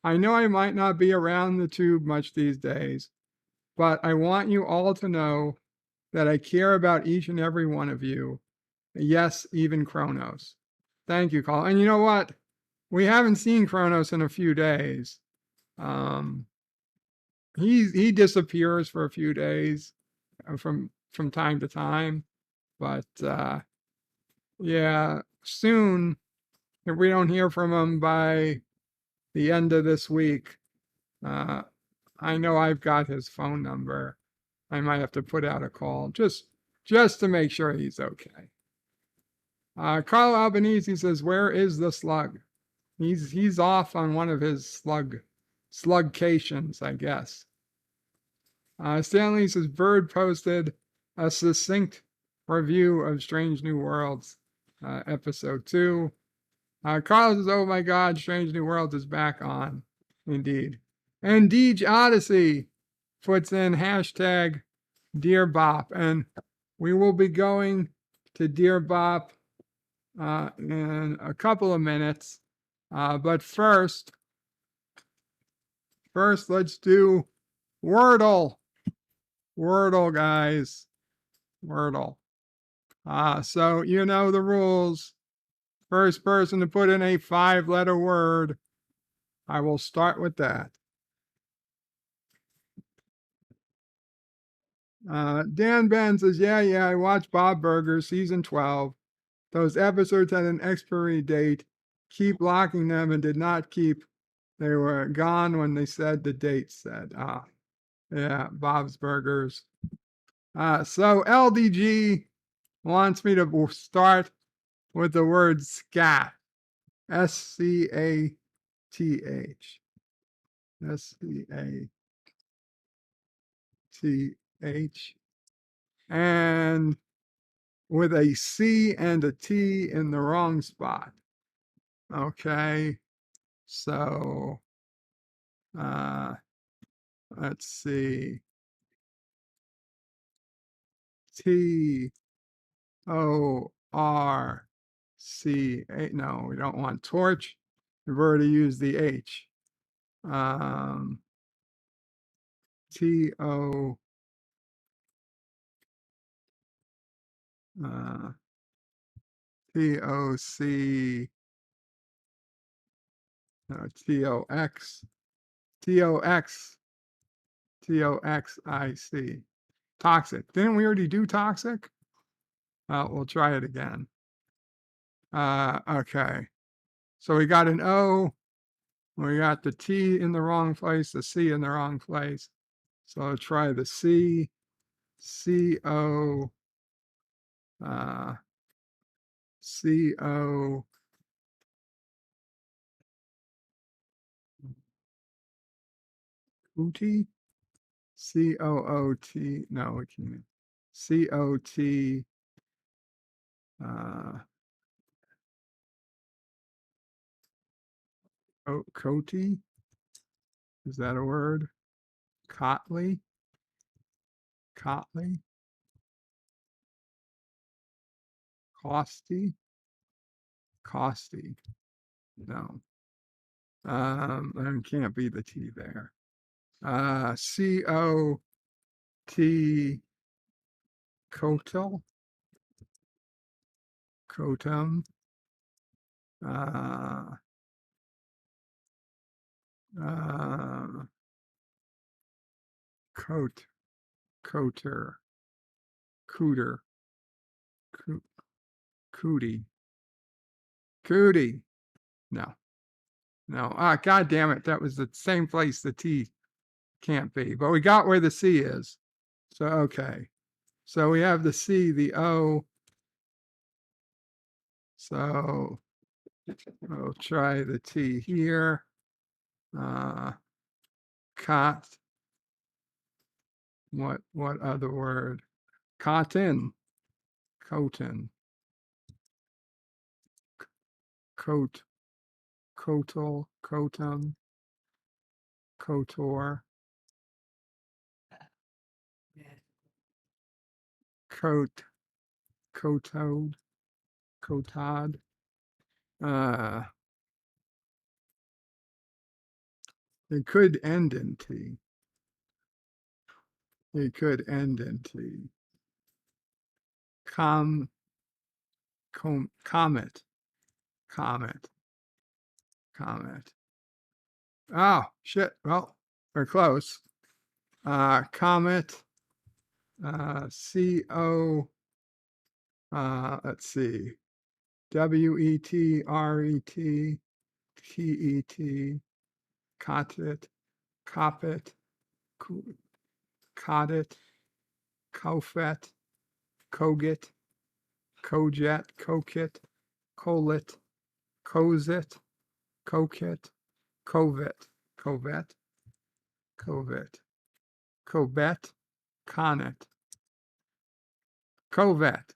I know I might not be around the tube much these days, but I want you all to know that I care about each and every one of you. Yes, even Kronos. Thank you, Carlo. And you know what? We haven't seen Kronos in a few days. He disappears for a few days from time to time, but yeah, soon, if we don't hear from him by the end of this week, I know I've got his phone number. I might have to put out a call just to make sure he's okay. Carl Albanese says, where is the slug? He's off on one of his slugcations, I guess. Stanley says, Bird posted a succinct review of Strange New Worlds, episode 2. Carl says, oh my God, Strange New Worlds is back on. Indeed. And Deej Odyssey puts in hashtag Dear Bop. And we will be going to Dear Bop in a couple of minutes. But first, let's do Wordle. Wordle, guys. Wordle. So you know the rules. First person to put in a 5-letter word. I will start with that. Dan Ben says, yeah, I watched Bob Burger season 12. Those episodes had an expiry date. Keep locking them and did not keep. They were gone when they said the date said. Yeah, Bob's Burgers. So LDG wants me to start with the word scat. SCATH. SCATH. And with a C and a T in the wrong spot. Okay. So let's see. TORCH. No, we don't want torch. We've already used the H. TO TOC TOX TOXIC Toxic. Didn't we already do toxic? We'll try it again. Okay. So we got an O. We got the T in the wrong place, the C in the wrong place. So I'll try the C. C-O. C-O. Cootie? C-O-O-T. No, we can't. C-O-T. Coty? Is that a word? Cotley? Cotley? Costy? Costy. No. And can't be the T there. C-O-T. Cotel? Cotum. Coat. Coater. Cooter. Cootie. Cootie. No. No. God damn it. That was the same place the T can't be. But we got where the C is. So, okay. So we have the C, the O. So we'll try the T here. Cot. What other word? Cotton. Coton. Coat. Cotal. Cotum. Cotor. Coat. Cotode. Cotod. It could end in T. It could end in T. Comet. Comet. Oh, shit. Well, we're close. Comet. C-O. Let's see. W-E-T-R-E-T. T-E-T. Cotet. Copet. Codet. Cofet. Coget. Cojet. Coquet. Colet. Cozet. Coquet. Covet. Covet. Covet. Covet. Connet. Covet.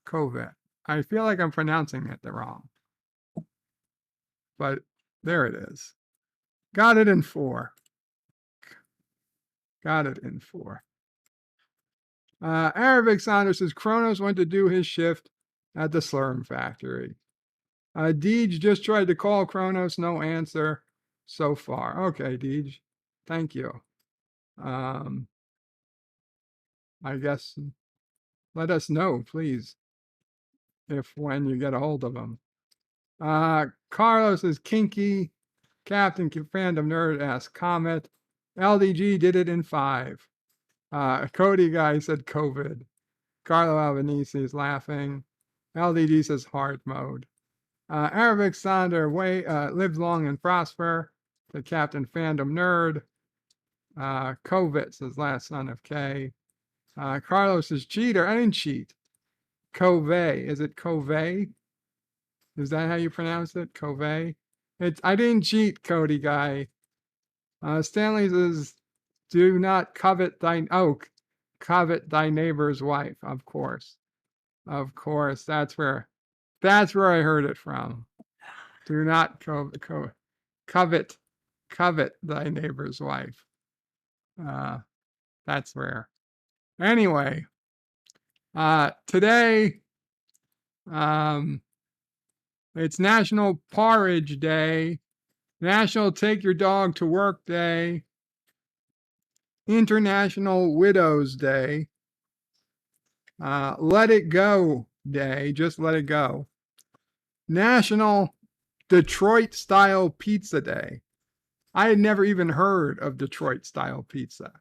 Covet. I feel like I'm pronouncing it wrong. But there it is. Got it in 4. Got it in 4. Arabic Saunders says Kronos went to do his shift at the Slurm factory. Deej just tried to call Kronos, no answer so far. Okay, Deej. Thank you. I guess let us know, please, when you get a hold of him. Carlos is kinky. Captain Fandom Nerd asks Comet. LDG did it in 5. Cody guy said COVID. Carlo Albanese is laughing. LDG says hard mode. Arabic Sonder lives long and prosper. The Captain Fandom Nerd. Kovitz says last son of K. Carlos is cheater. I didn't cheat. Cove. Is it Cove? Is that how you pronounce it? Cove? I didn't cheat, Cody guy. Stanley says, do not covet covet thy neighbor's wife. Of course. Of course. That's where I heard it from. Do not covet thy neighbor's wife. That's where. Anyway, today, it's National Porridge Day, National Take Your Dog to Work Day, International Widows Day, Let It Go Day, just let it go, National Detroit Style Pizza Day. I had never even heard of Detroit Style Pizza.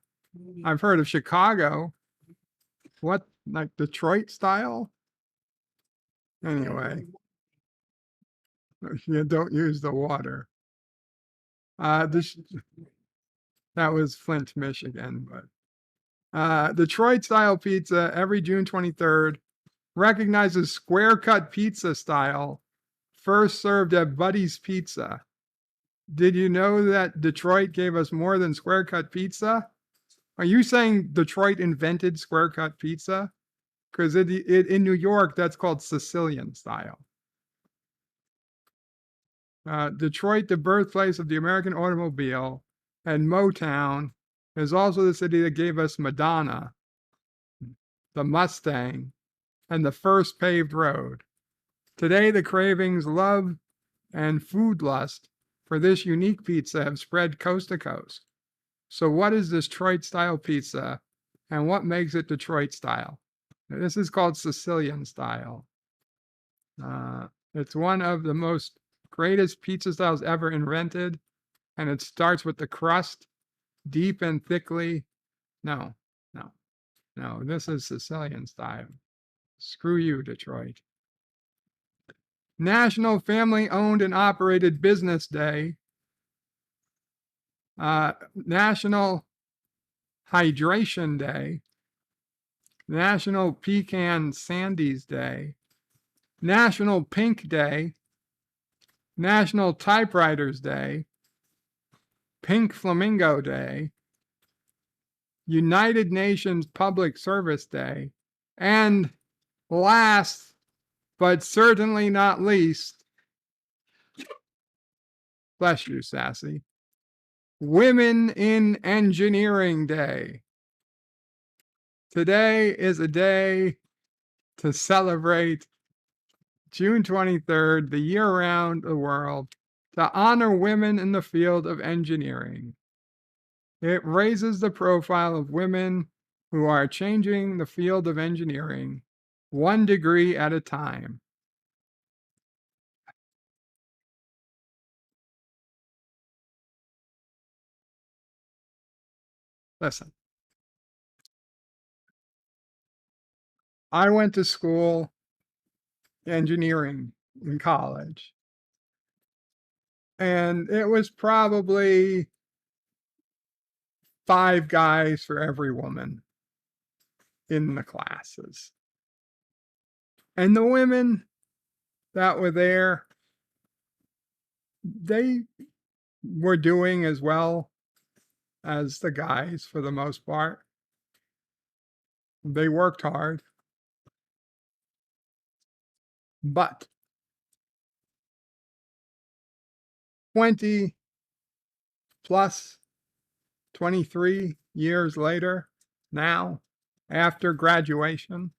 I've heard of Chicago. What, like Detroit style? Anyway, you don't use the water. This that was Flint, Michigan, but Detroit style pizza every June 23rd recognizes square cut pizza style, first served at Buddy's Pizza. Did you know that Detroit gave us more than square cut pizza? Are you saying Detroit invented square cut pizza? Because in New York, that's called Sicilian style. Detroit, the birthplace of the American automobile, and Motown, is also the city that gave us Madonna, the Mustang, and the first paved road. Today, the cravings, love, and food lust for this unique pizza have spread coast to coast. So what is this Detroit style pizza, and what makes it Detroit style? This is called Sicilian style. It's one of the most greatest pizza styles ever invented, and it starts with the crust, deep and thickly. No, this is Sicilian style. Screw you, Detroit. National Family Owned and Operated Business Day. National Hydration Day. National Pecan Sandies Day. National Pink Day. National Typewriters Day. Pink Flamingo Day. United Nations Public Service Day. And last, but certainly not least, bless you, Sassy, Women in Engineering Day. Today is a day to celebrate June 23rd, the year around the world, to honor women in the field of engineering. It raises the profile of women who are changing the field of engineering 1 degree at a time. Listen, I went to school engineering in college, and it was probably 5 guys for every woman in the classes. And the women that were there, they were doing as well as the guys for the most part. They worked hard. But 20 plus 23 years later, now, after graduation,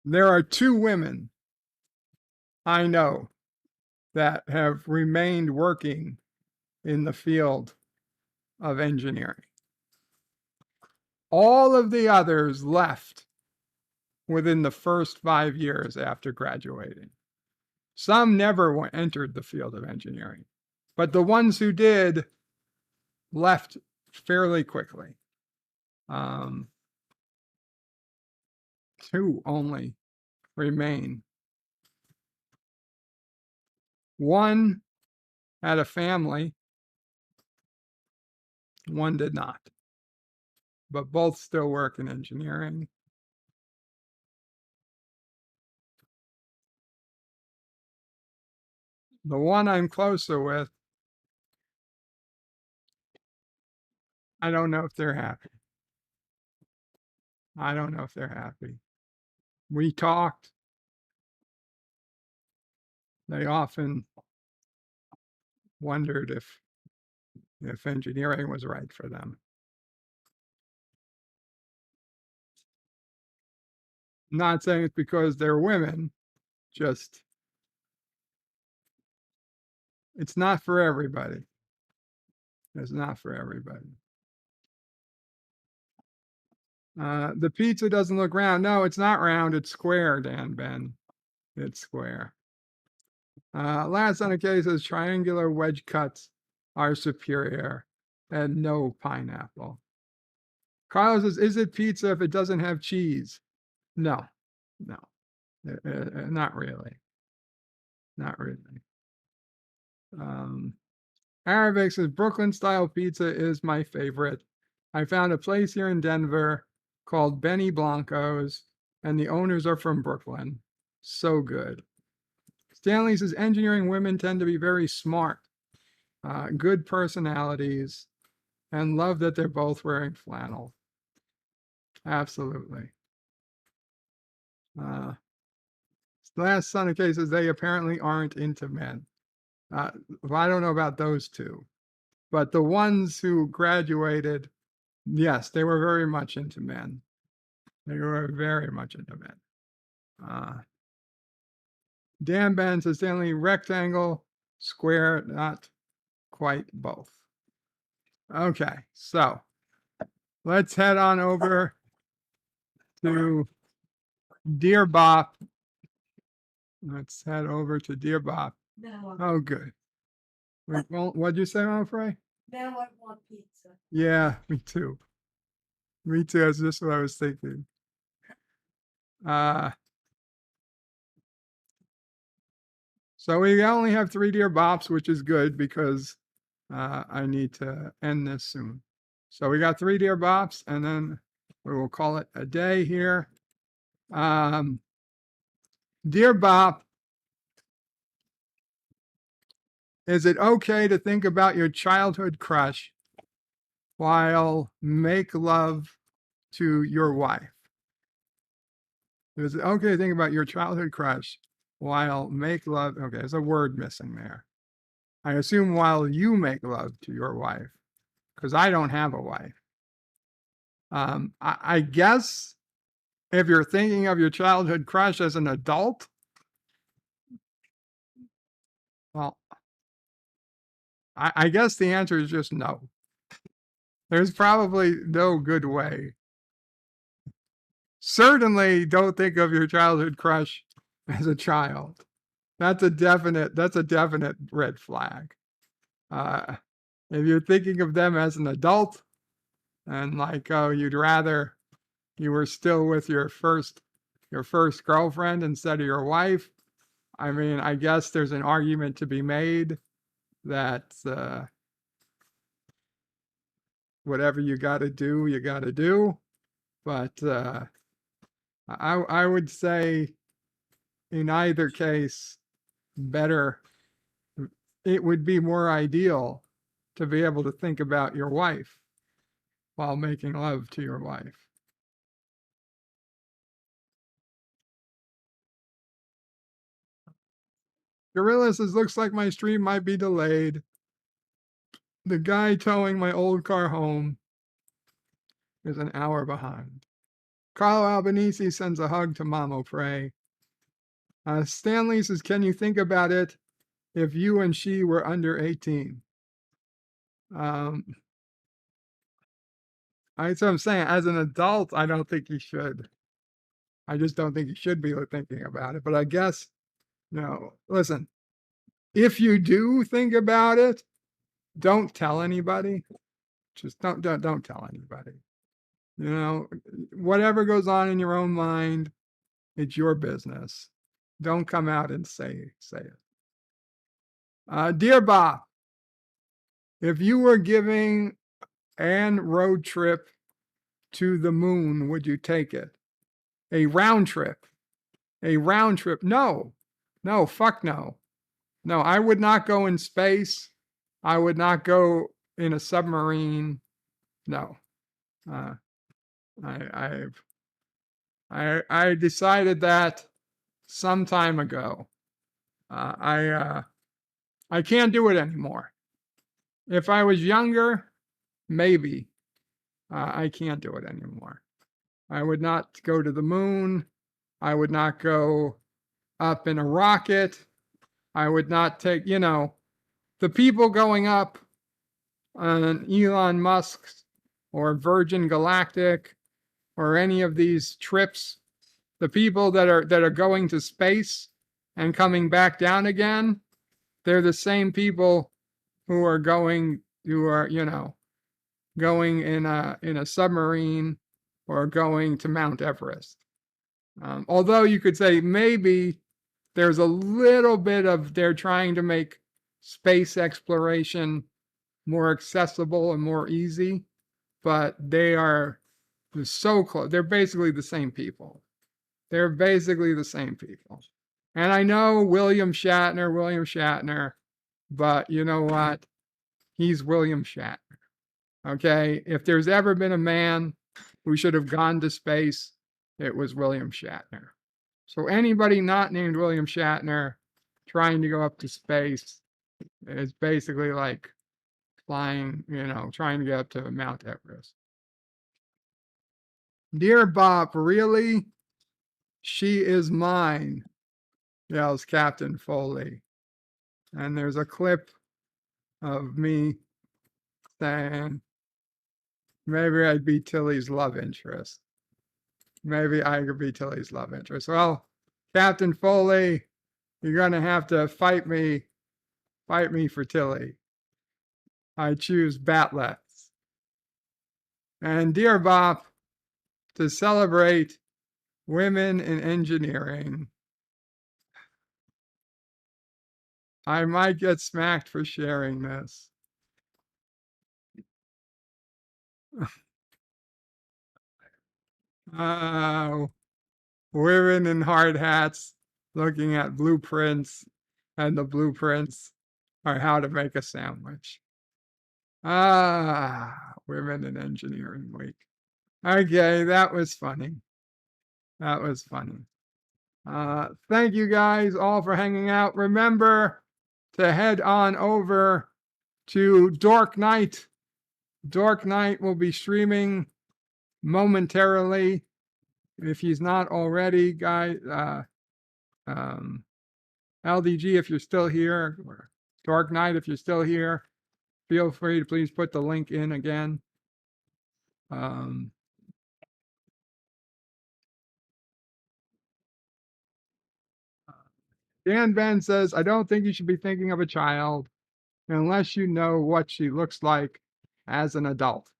there are 2 women I know that have remained working in the field of engineering. All of the others left within the first 5 years after graduating. Some never entered the field of engineering, but the ones who did left fairly quickly. 2 only remain. One had a family, one did not, but both still work in engineering. The one I'm closer with, I don't know if they're happy. I don't know if they're happy. We talked. They often wondered if engineering was right for them. Not saying it's because they're women, just it's not for everybody. It's not for everybody. The pizza doesn't look round. No, it's not round. It's square, Dan Ben. It's square. Last on the case is triangular wedge cuts are superior, and no pineapple. Carlos says, is it pizza if it doesn't have cheese? No, no, not really. Not really. Arabic says, Brooklyn style pizza is my favorite. I found a place here in Denver called Benny Blanco's, and the owners are from Brooklyn. So good. Stanley says, engineering women tend to be very smart, good personalities, and love that they're both wearing flannel. Absolutely. Last son of K says, they apparently aren't into men. Well, I don't know about those two, but the ones who graduated, yes, they were very much into men. They were very much into men. Dan Ben says, Stanley, rectangle, square, not quite both. Okay, so let's head on over to Dear Bop. Let's head over to Dear Bop. Now Oh, good. What'd you say, Mama Frey? now I want pizza. Yeah, me too. Me too. That's just what I was thinking. So we only have 3 Dear Bops, which is good because I need to end this soon. So we got 3 Dear Bops, and then we will call it a day here. Dear Bop, is it okay to think about your childhood crush while make love to your wife? Is it okay to think about your childhood crush while make love? Okay, there's a word missing there. I assume while you make love to your wife, because I don't have a wife. I guess if you're thinking of your childhood crush as an adult, well, I guess the answer is just no. There's probably no good way. Certainly don't think of your childhood crush as a child. That's a definite red flag. If you're thinking of them as an adult and like, oh, you'd rather you were still with your first girlfriend instead of your wife, I mean, I guess there's an argument to be made that whatever you got to do, you got to do. But I would say in either case, better, it would be more ideal to be able to think about your wife while making love to your wife. Gorilla says, looks like my stream might be delayed. The guy towing my old car home is an hour behind. Carlo Albanese sends a hug to Mamo Frey. Stanley says, can you think about it if you and she were under 18? That's what I'm saying. As an adult, I don't think you should. I just don't think you should be thinking about it. But I guess, listen, if you do think about it, don't tell anybody. Just don't tell anybody. Whatever goes on in your own mind, it's your business. Don't come out and say it. Dear Bob, if you were giving an road trip to the moon, would you take it? A round trip. No, fuck no. No, I would not go in space. I would not go in a submarine. No. I decided that some time ago. I can't do it anymore. If I was younger, maybe. I can't do it anymore. I would not go to the moon. I would not go up in a rocket. I would not take, the people going up on Elon Musk's or Virgin Galactic or any of these trips, the people that are going to space and coming back down again, they're the same people who are going, going in a submarine or going to Mount Everest. Although you could say maybe there's a little bit of they're trying to make space exploration more accessible and more easy, but they are so close. They're basically the same people. They're basically the same people. And I know William Shatner, but you know what? He's William Shatner. Okay. If there's ever been a man who should have gone to space, it was William Shatner. So anybody not named William Shatner trying to go up to space is basically like flying, trying to get up to Mount Everest. Dear Bob, really? She is mine, yells Captain Foley. And there's a clip of me saying, maybe I'd be Tilly's love interest. Maybe I could be Tilly's love interest. Well, Captain Foley, you're going to have to fight me for Tilly. I choose Batlets. And dear Bob, to celebrate women in engineering, I might get smacked for sharing this. Women in hard hats looking at blueprints, and the blueprints are how to make a sandwich. Women in Engineering Week. Okay, that was funny. That was funny. Thank you guys all for hanging out. Remember to head on over to Dork Night. Dork Night will be streaming momentarily. If he's not already, guys, LDG, if you're still here, or Dark Knight, if you're still here, feel free to please put the link in again. Dan Ben says, I don't think you should be thinking of a child unless you know what she looks like as an adult.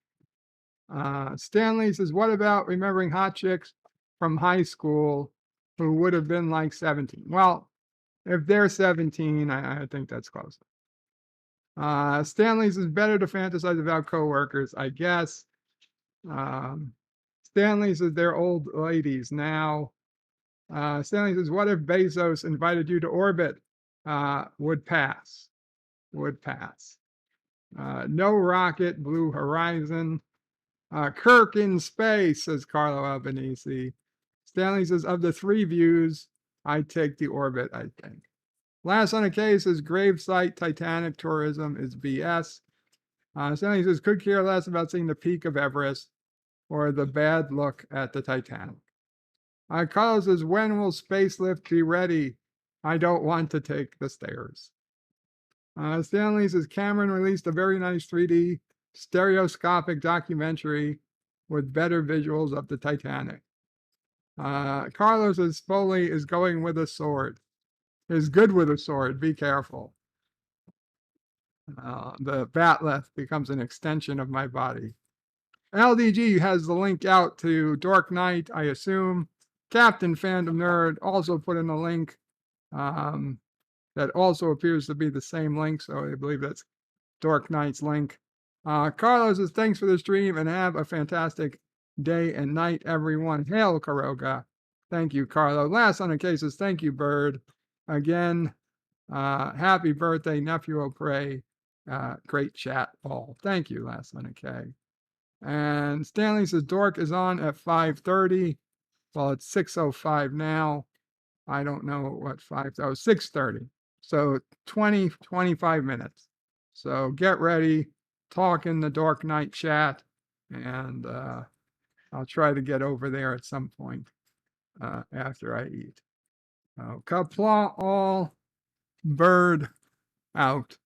Stanley says, what about remembering hot chicks from high school who would have been like 17? Well, if they're 17, I think that's close. Stanley says, better to fantasize about coworkers, I guess. Stanley says, they're old ladies now. Stanley says, what if Bezos invited you to orbit? Would pass. Would pass. No rocket, Blue Horizon. Kirk in space, says Carlo Albanese. Stanley says, of the three views, I'd take the orbit, I think. Last on a case says, gravesite Titanic tourism is BS. Stanley says, could care less about seeing the peak of Everest or the bad look at the Titanic. Carlos says, when will Spacelift be ready? I don't want to take the stairs. Stanley says, Cameron released a very nice 3D stereoscopic documentary with better visuals of the Titanic. Carlos says, Foley is going with a sword. Is good with a sword, be careful. The batleth becomes an extension of my body. LDG has the link out to Dork Knight, I assume. Captain Fandom Nerd also put in a link that also appears to be the same link, so I believe that's Dork Knight's link. Carlos says, thanks for the stream and have a fantastic day and night, everyone. Hail Karoga. Thank you, Carlo. Last on the case says, thank you, Bird. Again, happy birthday, Nephew O'Prey. Great chat, Paul. Thank you, last on a K. And Stanley says, Dork is on at 5:30. Well, it's 6:05 now. I don't know what 6:30. So 25 minutes. So get ready, talk in the Dork Night chat, and I'll try to get over there at some point after I eat. Kapla all, Bird out.